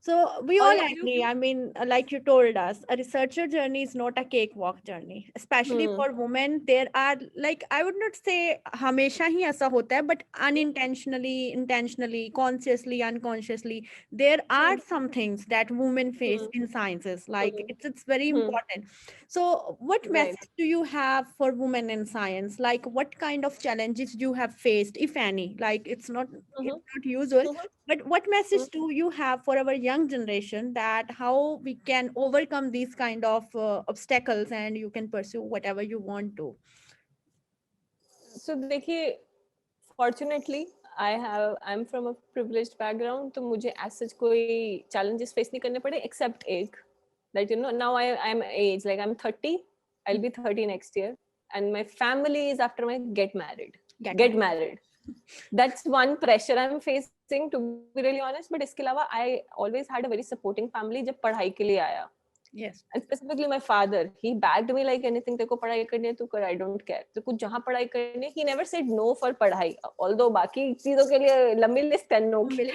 So we और all यार agree. I mean, like you told us, a researcher journey is not a cakewalk journey. Especially for women, there are like I would not say हमेशा ही ऐसा होता है, but unintentionally, intentionally, consciously, unconsciously, there are some things that women face in sciences. Like it's very important. So, what right. message do you have for women in science? Like, what kind of challenges you have faced, if any? Like, it's not usual. But what message do you have for our young generation that how we can overcome these kind of obstacles and you can pursue whatever you want to? So देखिए, fortunately I'm from a privileged background, तो मुझे as such कोई challenges face नहीं करने पड़े, except एक that now I'm age like I'm 30. I'll be 30 next year, and my family is after my get married. That's one pressure I'm facing, to be really honest. But इसके अलावा I always had a very supporting family जब पढ़ाई के लिए आया. Yes. And specifically my father, he backed me like anything. तेरे को पढ़ाई करनी है तू कर, I don't care. तो कुछ जहाँ पढ़ाई करनी है, he never said no for पढ़ाई. Although बाकी चीजों के लिए लंबी लिस्ट है no की,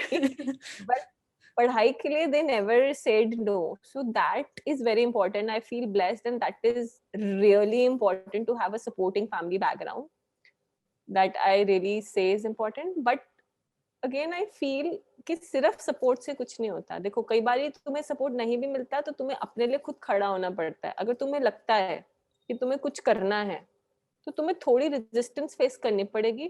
but पढ़ाई के लिए they never said no. So that is very important. I feel blessed, and that is really important to have a supporting family background. That I really say is important. But again I feel कि सिर्फ support से कुछ नहीं होता. देखो कई बार तुम्हें support नहीं भी मिलता तो तुम्हें अपने लिए खुद खड़ा होना पड़ता है. अगर तुम्हें लगता है कि तुम्हें कुछ करना है तो तुम्हें थोड़ी रेजिस्टेंस फेस करनी पड़ेगी.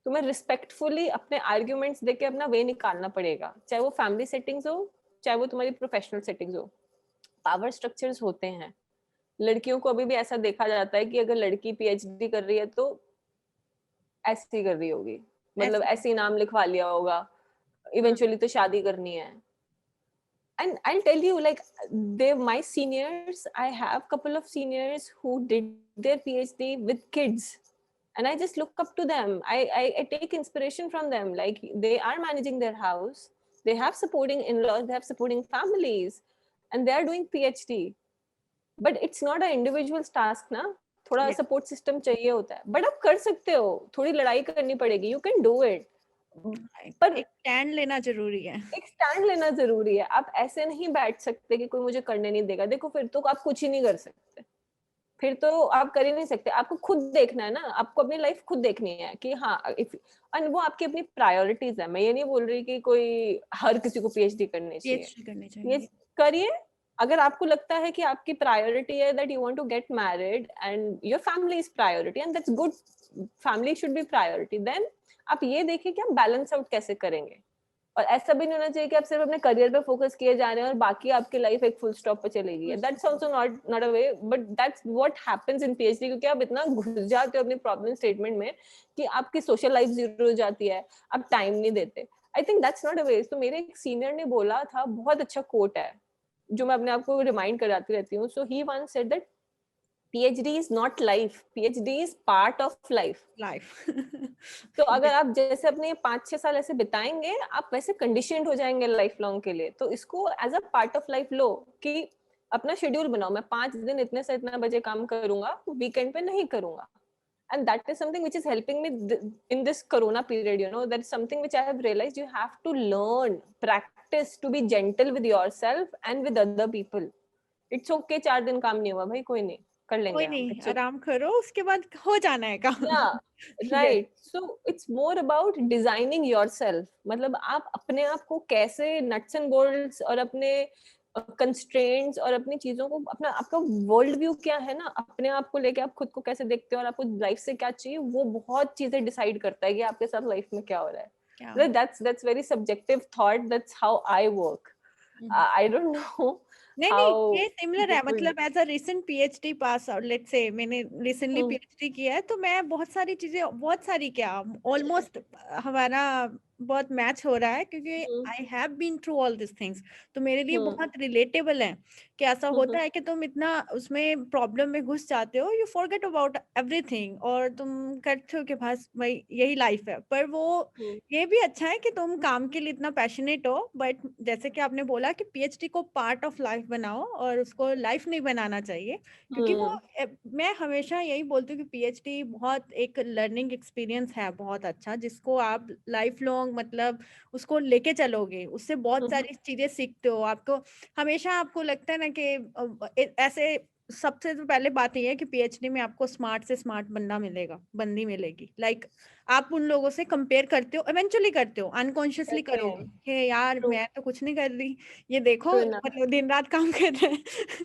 तुम्हें रिस्पेक्टफुली अपने आर्ग्यूमेंट्स देके अपना वे निकालना पड़ेगा, चाहे वो फैमिली सेटिंग्स हो, चाहे वो तुम्हारी प्रोफेशनल सेटिंग्स हो. पावर स्ट्रक्चर्स होते हैं. लड़कियों को अभी भी ऐसा देखा जाता है कि अगर लड़की PhD कर रही है तो ऐसे ही कर रही होगी, मतलब ऐसे ही नाम लिखवा लिया होगा, इवेंचुअली तो शादी करनी है. And I'll tell you, like, my seniors, I have couple of seniors who did their PhD with kids, and I just look up to them. I take inspiration from them. Like, they are managing their house, they have supporting in-laws, they have supporting families, and they are doing PhD. But it's not an individual's task ना. थोड़ा support system चाहिए होता है, but आप कर सकते हो. थोड़ी लड़ाई करनी पड़ेगी, यू कैन डू इट. पर एक स्टैंड लेना जरूरी है. एक स्टैंड लेना जरूरी है. आप ऐसे नहीं बैठ सकते कि कोई मुझे करने नहीं देगा. देखो फिर तो आप कुछ ही नहीं कर सकते, फिर तो आप कर ही नहीं सकते. आपको खुद देखना है ना, आपको अपनी लाइफ खुद देखनी है कि हाँ और वो आपकी अपनी प्रायोरिटीज है. मैं ये नहीं बोल रही कि कोई हर किसी को PhD करनी चाहिए. ये करिए अगर आपको लगता है कि आपकी प्रायोरिटी है that you want to get married and your family is priority, and that's good, family should be priority, then आप ये देखिए कि आप बैलेंस आउट कैसे करेंगे. और ऐसा भी नहीं होना चाहिए कि आप सिर्फ अपने करियर पे फोकस किए जा रहे हैं और बाकी आपकी लाइफ एक फुल स्टॉप पे चलेगी. That's also not a way, but that's what happens in PhD, क्योंकि आप इतना घुस जाते हो अपनी प्रॉब्लम स्टेटमेंट में कि आपकी सोशल लाइफ जीरो हो जाती है, आप टाइम नहीं देते. I think that's not a way. तो मेरे एक सीनियर ने बोला था, बहुत अच्छा कोट है जो मैं अपने आप को रिमाइंड कराती रहती हूँ. So he once said that PhD is not life, PhD is part of life. Life. तो अगर आप जैसे अपने 5-6 साल ऐसे बिताएंगे, आप वैसे कंडीशनड हो जाएंगे लाइफ लॉन्ग के लिए. तो इसको as a part of life लो कि अपना शेड्यूल बनाओ, मैं 5 दिन इतने से इतना बजे काम करूंगा, वीकेंड पे नहीं करूंगा. And that is something which is helping me in this corona period. That is something which I have realized. You have to learn, practice to be gentle with yourself and with other people. It's okay 4 दिन काम नहीं हुआ भाई, कोई नहीं, कर लेंगे कोई हम. नहीं, It's okay. आराम करो, उसके बाद हो जाना है काम. Yeah, Yes. right. So it's more about designing yourself. मतलब आप अपने आप को कैसे nuts and bolts और अपने constraints और अपनी चीजों को, अपना आपका वर्ल्ड व्यू क्या है ना, अपने आप को लेके आप खुद को कैसे देखते हो और आपको लाइफ से क्या चाहिए, वो बहुत चीजें डिसाइड करता है कि आपके साथ लाइफ में क्या हो रहा है. क्या? Like that's very subjective thought. That's how I work. I don't know नहीं नहीं, how ये सिमिलर है. people do. मतलब as a recent PhD pass out, let's say मैंने रिसेंटली Hmm. पीएचडी किया है, तो मैं बहुत सारी चीजें, बहुत सारी क्या, ऑलमोस्ट हमारा बहुत मैच हो रहा है, क्योंकि Hmm. I have been through all this things. तो मेरे लिए Hmm. बहुत रिलेटेबल है कि ऐसा Hmm. होता है कि तुम इतना उसमें प्रॉब्लम में घुस जाते हो, यू फॉरगेट अबाउट एवरीथिंग, और तुम करते हो कि बस भाई यही लाइफ है. पर वो Hmm. ये भी अच्छा है कि तुम काम के लिए इतना पैशनेट हो, बट जैसे कि आपने बोला कि पीएचडी को पार्ट ऑफ लाइफ बनाओ और उसको लाइफ नहीं बनाना चाहिए, क्योंकि वो मैं हमेशा यही बोलती हूँ कि पीएचडी बहुत एक लर्निंग एक्सपीरियंस है, बहुत अच्छा, जिसको आप लाइफ लॉन्ग मतलब उसको लेके चलोगे, उससे बहुत Hmm. सारी चीजें सीखते हो. आपको हमेशा आपको लगता है ना कि ऐसे सबसे तो पहले बात ये है कि पीएचडी में आपको स्मार्ट से स्मार्ट बंदा मिलेगा, बंदी मिलेगी. लाइक आप उन लोगों से कंपेयर करते हो, इवेंचुअली करते हो, अनकॉन्शियसली करते करोगे हैं. कि यार True. मैं तो कुछ नहीं कर रही, ये देखो True enough. मतलब दिन रात काम कर रहे हैं.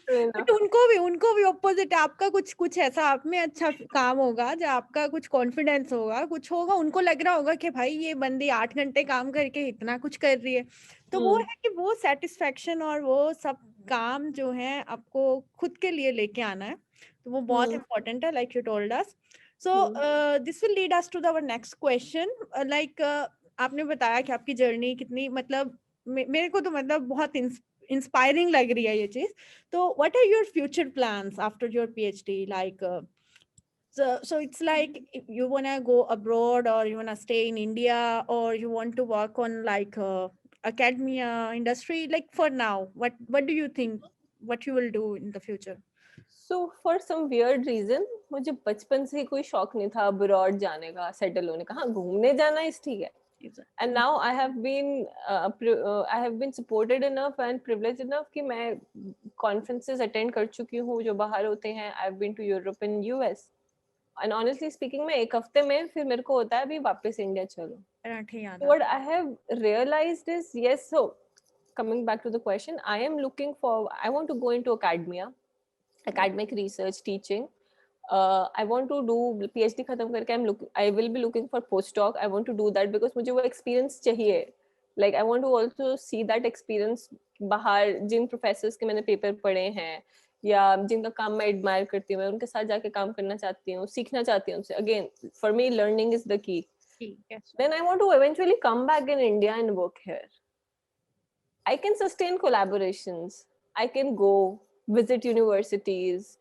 True but enough. उनको भी ऑपोजिट है. आपका कुछ ऐसा आप में अच्छा काम होगा, जो आपका कुछ कॉन्फिडेंस होगा, कुछ होगा, उनको लग रहा होगा कि भाई ये बंदी 8 घंटे काम करके इतना कुछ कर रही है. तो वो Hmm. है कि वो सेटिस्फेक्शन और वो सब काम जो है आपको खुद के लिए लेके आना है. तो वो बहुत Hmm. इंपॉर्टेंट है, like you told us. So Hmm. This will lead us to our next question. Like आपने बताया कि आपकी जर्नी कितनी, मतलब मेरे को तो मतलब बहुत इंस्पायरिंग लग रही है ये चीज. तो what are your future plans after your PhD? Like so it's like you want to go abroad, or you want to stay in India, or you want to work on like academia industry? Like for now, what do you think, what you will do in the future? So for some weird reason, मुझे बचपन से ही कोई शौक नहीं था abroad जाने का, settle होने का. हाँ, घूमने जाना इस ठीक है. And now I have been supported enough and privileged enough कि मैं conferences attend कर चुकी हूँ जो बाहर होते हैं. I've been to Europe and US. And honestly speaking, मैं एक हफ्ते में फिर मेरे को होता है अभी वापस इंडिया चलो. पराठे याद What I have realized is, yes, so coming back to the question, I want to go into academic research, teaching. I want to do PhD खत्म करके I will be looking for postdoc. I want to do that because मुझे वो experience चाहिए. Like I want to also see that experience बाहर जिन professors के मैंने paper पढ़े हैं या जिनका काम मैं admire करती हूँ, मैं उनके साथ जाके काम करना चाहती हूँ, सीखना चाहती हूँ उनसे. Again, for me, learning is the key. yes. Then I want to eventually come back in India and work here. I can sustain collaborations. I can go visit universities.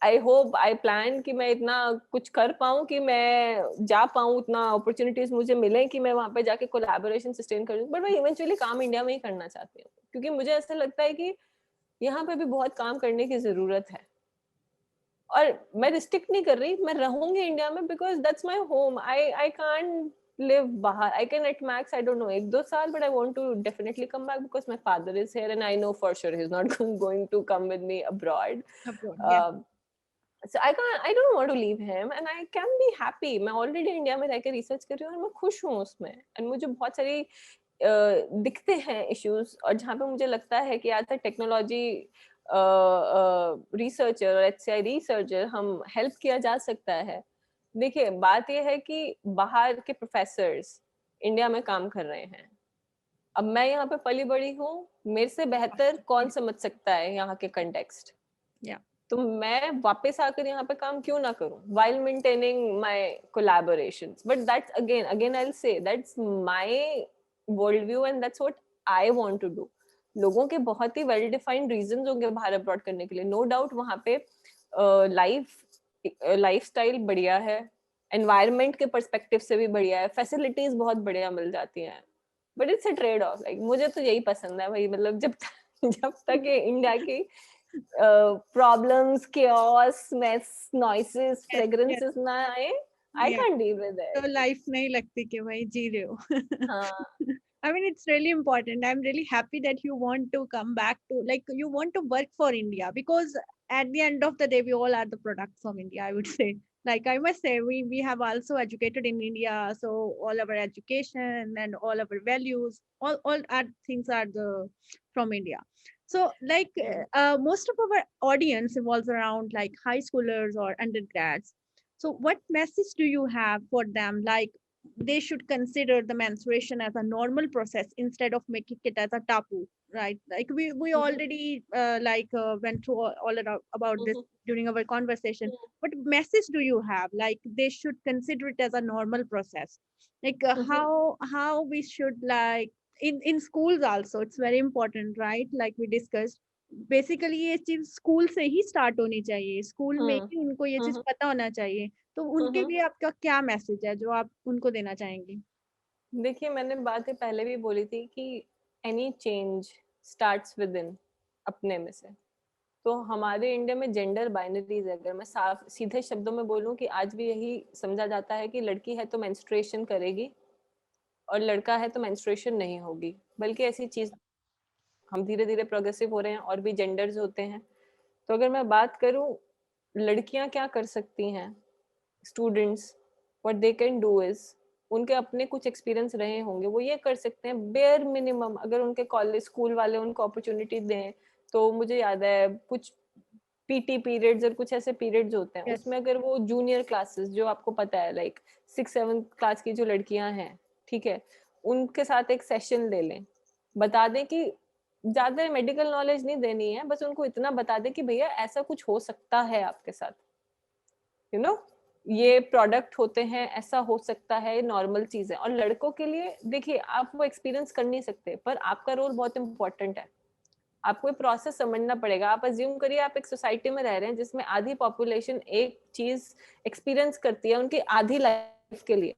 I hope, I plan कि मैं इतना कुछ कर पाऊँ कि मैं जा पाऊँ, उतना opportunities मुझे मिले कि मैं वहाँ पे जाके collaboration sustain करूँ. But मैं eventually काम इंडिया में ही करना चाहती हूँ, क्योंकि मुझे ऐसा लगता है कि यहाँ पे भी बहुत काम करने की जरूरत है. और मैं रिस्ट्रिक्ट नहीं कर रही, मैं रहूंगी इंडिया में because that's my home. I can't live बाहर. I can at max, I don't know, 1-2 साल, but I want to definitely come back because my father is here and I know for sure he's not going to come with me abroad. Abroad, yeah. So I don't want to leave him and I can be happy. मैं already India में रह के research कर रही हूँ और मैं खुश हूँ उसमें. And मुझे बहुत सारी दिखते हैं इश्यूज, और जहाँ पे मुझे लगता है कि आज टेक्नोलॉजी रिसर्चर और HCI रिसर्चर हम हेल्प किया जा सकता है. देखिए, बात यह है कि बाहर के प्रोफेसर्स इंडिया में काम कर रहे हैं। अब मैं यहाँ पे पली बड़ी हूँ, मेरे से बेहतर कौन समझ सकता है यहाँ के कंटेक्स्ट। Yeah. तो मैं वापस आकर यहाँ पे काम क्यों ना करूँ while maintaining my collaborations, but that's again I'll say that's my worldview and that's what I want to do. लोगों के बहुत ही well defined reasons होंगे बाहर abroad करने के लिए, no doubt वहाँ पे लाइफस्टाइल बढ़िया है, एनवायरनमेंट के पर्सपेक्टिव से भी बढ़िया है, फैसिलिटीज बहुत बढ़िया मिल जाती हैं, but it's a trade off. Like मुझे तो यही पसंद है भाई, मतलब जब तक ये इंडिया की problems, chaos, mess, noises, Yes, yes, fragrances ना आए, I yeah. can't deal with तो it. लाइफ नहीं लगती कि भाई जी रहे हो. हाँ, I mean, it's really important. I'm really happy that you want to come back to, like, you want to work for India, because at the end of the day, we all are the products of India, I would say. Like, I must say, we have also educated in India, so all our education and all our values, all our things are from India. So, like, most of our audience revolves around like high schoolers or undergrads. So, what message do you have for them? Like, they should consider the menstruation as a normal process instead of making it as a taboo, right? Like, we already went through about this during our conversation. What message do you have? Like, they should consider it as a normal process. Like, how we should, like, in schools also, it's very important, right? Like we discussed, basically ये चीज school से ही start होनी चाहिए, school में ही उनको ये चीज पता होना चाहिए. तो उनके लिए आपका क्या मैसेज है जो आप उनको देना चाहेंगे? देखिए मैंने बातें पहले भी बोली थी कि any change starts with in, अपने में से। तो हमारे इंडिया में जेंडर बाइनरीज है, अगर मैं साफ सीधे शब्दों में बोलूं कि आज भी यही समझा जाता है कि लड़की है तो मेंस्ट्रुएशन करेगी और लड़का है तो मेंस्ट्रुएशन नहीं होगी, बल्कि ऐसी चीज हम धीरे धीरे प्रोग्रेसिव हो रहे हैं और भी जेंडर्स होते हैं। तो अगर मैं बात करूं लड़कियां क्या कर सकती हैं, students what they can do is, उनके अपने कुछ एक्सपीरियंस रहे होंगे, वो ये कर सकते हैं बेयर मिनिमम, अगर उनके कॉलेज स्कूल वाले उनको अपॉर्चुनिटी दें। तो मुझे याद है कुछ पीटी पीरियड्स और कुछ ऐसे पीरियड्स होते हैं, Yes. उसमें अगर वो जूनियर क्लासेस जो आपको पता है लाइक 6-7 क्लास की जो लड़कियां हैं, ठीक है, उनके साथ एक सेशन ले लें, बता दें कि ज्यादा मेडिकल नॉलेज नहीं देनी है, बस उनको इतना बता दें कि भैया ऐसा कुछ हो सकता है आपके साथ, यू नो ये प्रोडक्ट होते हैं, ऐसा हो सकता है, नॉर्मल चीज है। और लड़कों के लिए देखिए आप वो एक्सपीरियंस कर नहीं सकते, पर आपका रोल बहुत इंपॉर्टेंट है, आपको ये प्रोसेस समझना पड़ेगा। आप अज्यूम करिए आप एक सोसाइटी में रह रहे हैं जिसमें आधी पॉपुलेशन एक चीज एक्सपीरियंस करती है उनकी आधी लाइफ के लिए,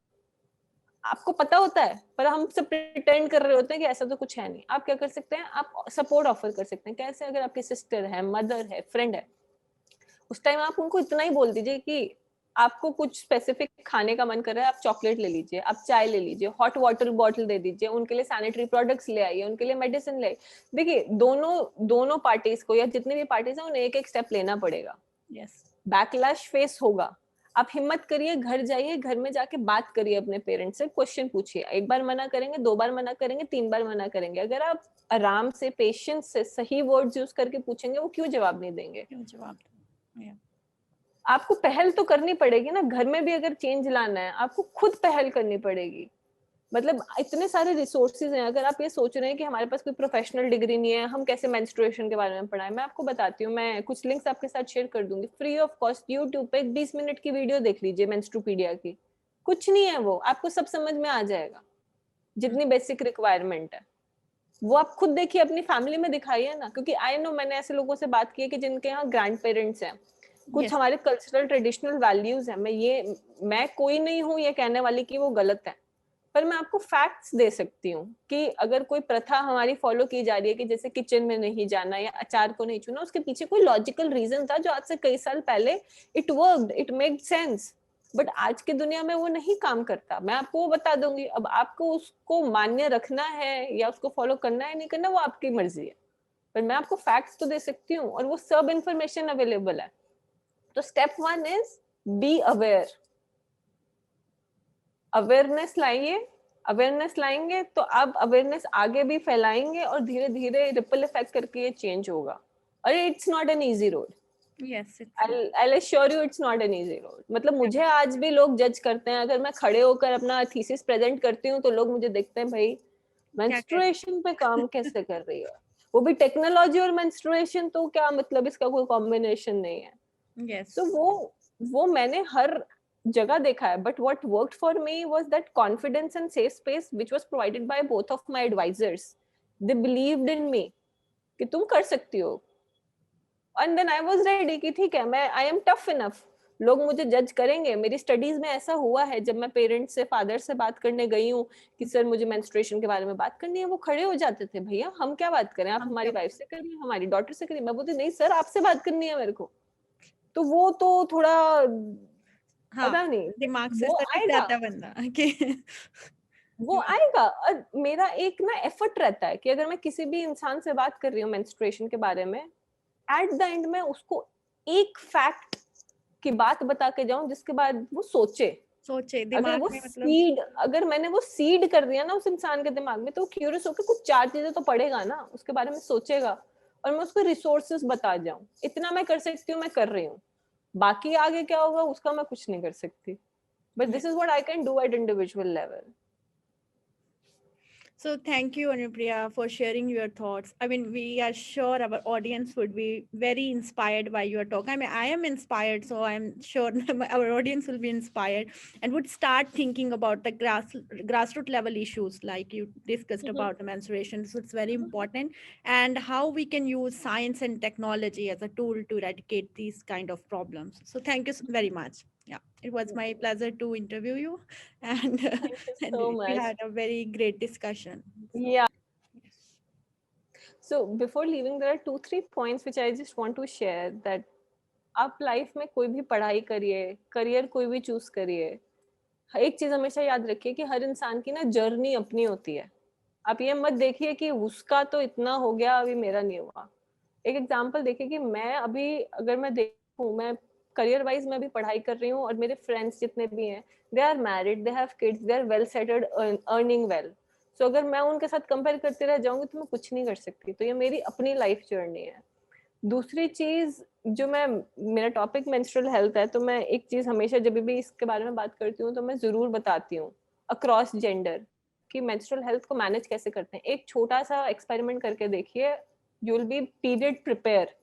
आपको पता होता है पर हम सब प्रिटेंड कर रहे होते हैं कि ऐसा तो कुछ है नहीं। आप क्या कर सकते हैं, आप सपोर्ट ऑफर कर सकते हैं। कैसे? अगर आपकी सिस्टर है, मदर है, फ्रेंड है, उस टाइम आप उनको इतना ही बोल दीजिए कि आपको कुछ स्पेसिफिक खाने का मन कर रहा है, आप चॉकलेट ले लीजिए, आप चाय ले लीजिए, हॉट वाटर बॉटल दे दीजिए, उनके लिए सैनिटरी प्रोडक्ट्स ले आइए, उनके लिए मेडिसिन ले। देखिए दोनों पार्टीज को या जितनी भी पार्टीज हैं उन्हें एक एक स्टेप लेना पड़ेगा। यस, बैकलैश फेस होगा, आप हिम्मत करिए, घर जाइए, घर में जाके बात करिए अपने पेरेंट्स से, क्वेश्चन पूछिए। एक बार मना करेंगे, 2 बार मना करेंगे, 3 बार मना करेंगे, अगर आप आराम से पेशेंस से सही वर्ड्स यूज करके पूछेंगे, वो क्यों जवाब नहीं देंगे? क्यों जवाब दो? आपको पहल तो करनी पड़ेगी ना, घर में भी अगर चेंज लाना है आपको खुद पहल करनी पड़ेगी। मतलब इतने सारे रिसोर्सेज हैं, अगर आप ये सोच रहे हैं कि हमारे पास कोई प्रोफेशनल डिग्री नहीं है, हम कैसे मेंस्ट्रुएशन के बारे में पढ़ाएं, मैं आपको बताती हूँ, मैं कुछ लिंक्स आपके साथ शेयर कर दूंगी फ्री ऑफ कॉस्ट। यूट्यूब पे एक 20 मिनट की वीडियो देख लीजिए मेंस्ट्रुपीडिया की, कुछ नहीं है वो, आपको सब समझ में आ जाएगा, जितनी बेसिक रिक्वायरमेंट है वो आप खुद देखिए, अपनी फैमिली में दिखाइए ना। क्योंकि आई नो मैंने ऐसे लोगों से बात की है कि जिनके यहाँ ग्रैंड पेरेंट्स हैं, कुछ Yes. हमारे कल्चरल ट्रेडिशनल वैल्यूज हैं। मैं कोई नहीं हूँ ये कहने वाली कि वो गलत है, पर मैं आपको फैक्ट्स दे सकती हूँ कि अगर कोई प्रथा हमारी फॉलो की जा रही है कि जैसे किचन में नहीं जाना या अचार को नहीं छूना, उसके पीछे कोई लॉजिकल रीजन था जो आज से कई साल पहले it worked, it made sense. But आज की दुनिया में वो नहीं काम करता, मैं आपको वो बता दूंगी। अब आपको उसको मान्य रखना है या उसको फॉलो करना है नहीं करना, वो आपकी मर्जी है, पर मैं आपको फैक्ट्स तो दे सकती हूँ और वो सब इंफॉर्मेशन अवेलेबल है। तो step 1 is be aware, awareness लाइए। अवेयरनेस लाएंगे तो आप अवेयरनेस आगे भी फैलाएंगे और धीरे धीरे रिपल इफेक्ट करके ये चेंज होगा। अरे it's not an easy road, Yes, it's I'll assure you it's not an easy road. मतलब मुझे आज भी लोग जज करते हैं, अगर मैं खड़े होकर अपना थीसिस प्रेजेंट करती हूँ तो लोग मुझे देखते हैं, भाई मेंस्ट्रुएशन पे काम कैसे कर रही है, वो भी टेक्नोलॉजी और मेंस्ट्रुएशन, तो क्या मतलब इसका कोई कॉम्बिनेशन नहीं है. yes. तो वो मैंने हर जगह देखा है, but what worked for me was that confidence and safe space which was provided by both of my advisors. They believed in me कि तुम कर सकती हो. And then I was ready कि ठीक है, मैं आई एम टफ इनफ. लोग मुझे जज करेंगे. मेरी स्टडीज में ऐसा हुआ है, जब मैं पेरेंट्स से, फादर से बात करने गई हूँ कि सर मुझे मेंस्ट्रुएशन के बारे में बात करनी है, वो खड़े हो जाते थे, भैया हम क्या बात करें, आप हमारी वाइफ से करिए, हमारी डॉटर से करिए. मैं बोलती नहीं सर, आपसे बात करनी है मेरे को. तो वो तो थोड़ा हाँ, पता नहीं, दिमाग से वो सटक आएगा, जाता है बंदा कि वो आएगा. और मेरा एक ना एफर्ट रहता है कि अगर मैं किसी भी इंसान से बात कर रही हूँ मेंस्ट्रुएशन के बारे में, एट द एंड में उसको एक फैक्ट की बात बता के जाऊं जिसके बाद वो सोचे. सोचे अगर दिमाग वो में मतलब सीड, अगर मैंने वो सीड कर दिया ना उस इंसान के दिमाग में, तो क्यूरियस होकर कुछ 4 चीजें तो पढ़ेगा ना, उसके बारे में सोचेगा, और मैं उसको रिसोर्सेस बता जाऊं. इतना मैं कर सकती हूँ, मैं कर रही हूँ. बाकी आगे क्या होगा उसका मैं कुछ नहीं कर सकती. But this is what I can do at individual level. So thank you, Anupriya, for sharing your thoughts. I mean, we are sure our audience would be very inspired by your talk. I mean, I am inspired, so I'm sure our audience will be inspired and would start thinking about the grassroots level issues like you discussed about the menstruation. So it's very important, and how we can use science and technology as a tool to eradicate these kind of problems. So thank you very much. Yeah, it was my pleasure to interview you, and Thank you and so we much. had a very great discussion. Yeah. Yes. So before leaving, there are 2-3 points which I just want to share. That आप life में कोई भी पढ़ाई करिए, career कोई भी choose करिए, एक चीज हमेशा याद रखिए कि हर इंसान की ना जर्नी अपनी होती है. आप ये मत देखिए कि उसका तो इतना हो गया, अभी मेरा नहीं हुआ. एक एग्जांपल देखिए कि मैं अभी, अगर मैं देखूं, मैं करियर वाइज मैं भी पढ़ाई कर रही हूँ, और मेरे फ्रेंड्स जितने भी हैं, they are married, they have kids, they are well settled, earning well. So अगर मैं उनके साथ कंपेयर करते रह जाऊंगी तो मैं कुछ नहीं कर सकती. तो ये मेरी अपनी लाइफ जर्नी है. दूसरी चीज, जो मैं, मेरा टॉपिक मेंस्ट्रुअल हेल्थ है, तो मैं एक चीज हमेशा जब भी इसके बारे में बात करती हूँ तो मैं जरूर बताती हूँ अक्रॉस जेंडर कि मेंस्ट्रुअल हेल्थ को मैनेज कैसे करते हैं. एक छोटा सा एक्सपेरिमेंट करके देखिए, you will be period prepare.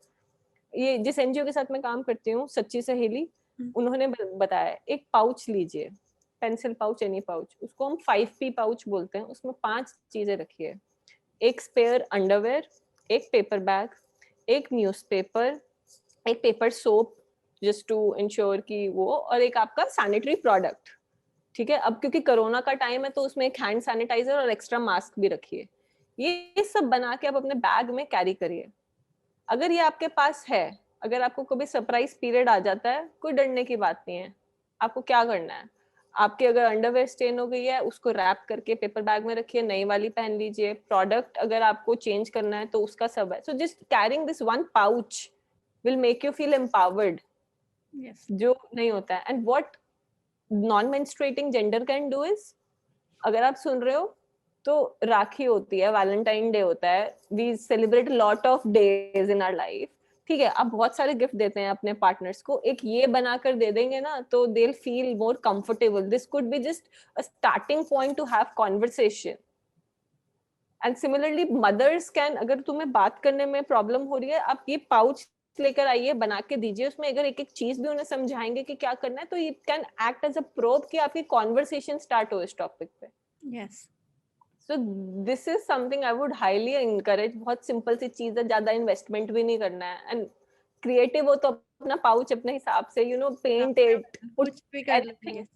ये जिस एनजीओ के साथ मैं काम करती हूँ, सच्ची सहेली, उन्होंने बताया, एक पाउच लीजिए, पेंसिल पाउच, एनी पाउच, उसको हम 5P पाउच बोलते हैं. उसमें 5 चीजें रखिए. एक स्पेयर अंडरवेयर, एक पेपर बैग, एक न्यूज़पेपर, एक paper soap just to ensure कि वो, और एक आपका सैनिटरी प्रोडक्ट. ठीक है. अब क्योंकि कोरोना का टाइम है तो उसमें एक हैंड सैनिटाइजर और एक्स्ट्रा मास्क भी रखिए. ये सब बना के आप अपने बैग में कैरी करिए. अगर ये आपके पास है, अगर आपको कभी सरप्राइज पीरियड आ जाता है, कोई डरने की बात नहीं है. आपको क्या करना है, आपके अगर अंडरवेयर स्टेन हो गई है, उसको रैप करके पेपर बैग में रखिए, नई वाली पहन लीजिए. प्रोडक्ट अगर आपको चेंज करना है तो उसका सब है. So just carrying this one pouch will make you feel empowered, Yes. जो नहीं होता है. And what non menstruating gender can do is, अगर आप सुन रहे हो, तो राखी होती है, वैलेंटाइन डे होता है, we celebrate lot of days in our life. ठीक है. आप बहुत सारे गिफ्ट देते हैं अपने पार्टनर्स को, एक ये बनाकर दे देंगे ना तो they will feel more comfortable. This could be just a starting point to have conversation. And similarly mothers can, अगर तुम्हें बात करने में प्रॉब्लम हो रही है, आप ये पाउच लेकर आइए, बना के दीजिए. उसमें अगर एक एक चीज भी उन्हें समझाएंगे कि क्या करना है, तो it can act as a probe कि आपकी कॉन्वर्सेशन स्टार्ट हो इस टॉपिक पे. Yes. So this is something I would highly encourage. बहुत सिंपल सी चीज है, ज्यादा इन्वेस्टमेंट भी नहीं करना है. एंड क्रिएटिव हो तो अपना पाउच अपने हिसाब से, you know, paint it, put कुछ भी कर एनीथिंग, लेंगे.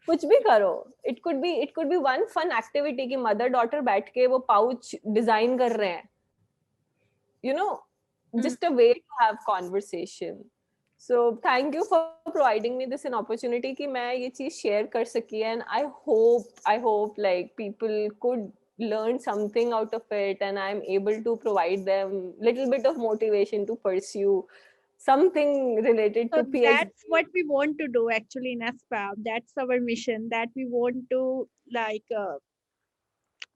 कुछ भी करो. It could be one fun activity कि मदर डॉटर बैठ के वो पाउच डिजाइन कर रहे हैं, you know, just a way to have conversation. So thank you for providing me this an opportunity कि मैं ये चीज share कर सकी. And I hope like people could learn something out of it, and I'm able to provide them little bit of motivation to pursue something related So to PhD. that's what we want to do actually in SPAB. That's our mission, that we want to like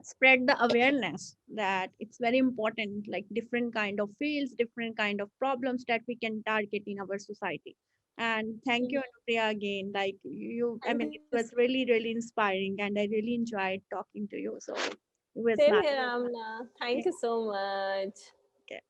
spread the awareness that it's very important, like different kind of fields, different kind of problems that we can target in our society. And thank you, Mhm. Anupriya, again. Like you, I Thank mean, you. it was really, really inspiring, and I really enjoyed talking to you. So it was Same nice. here, Amna. Yeah. Thank you so much. Okay.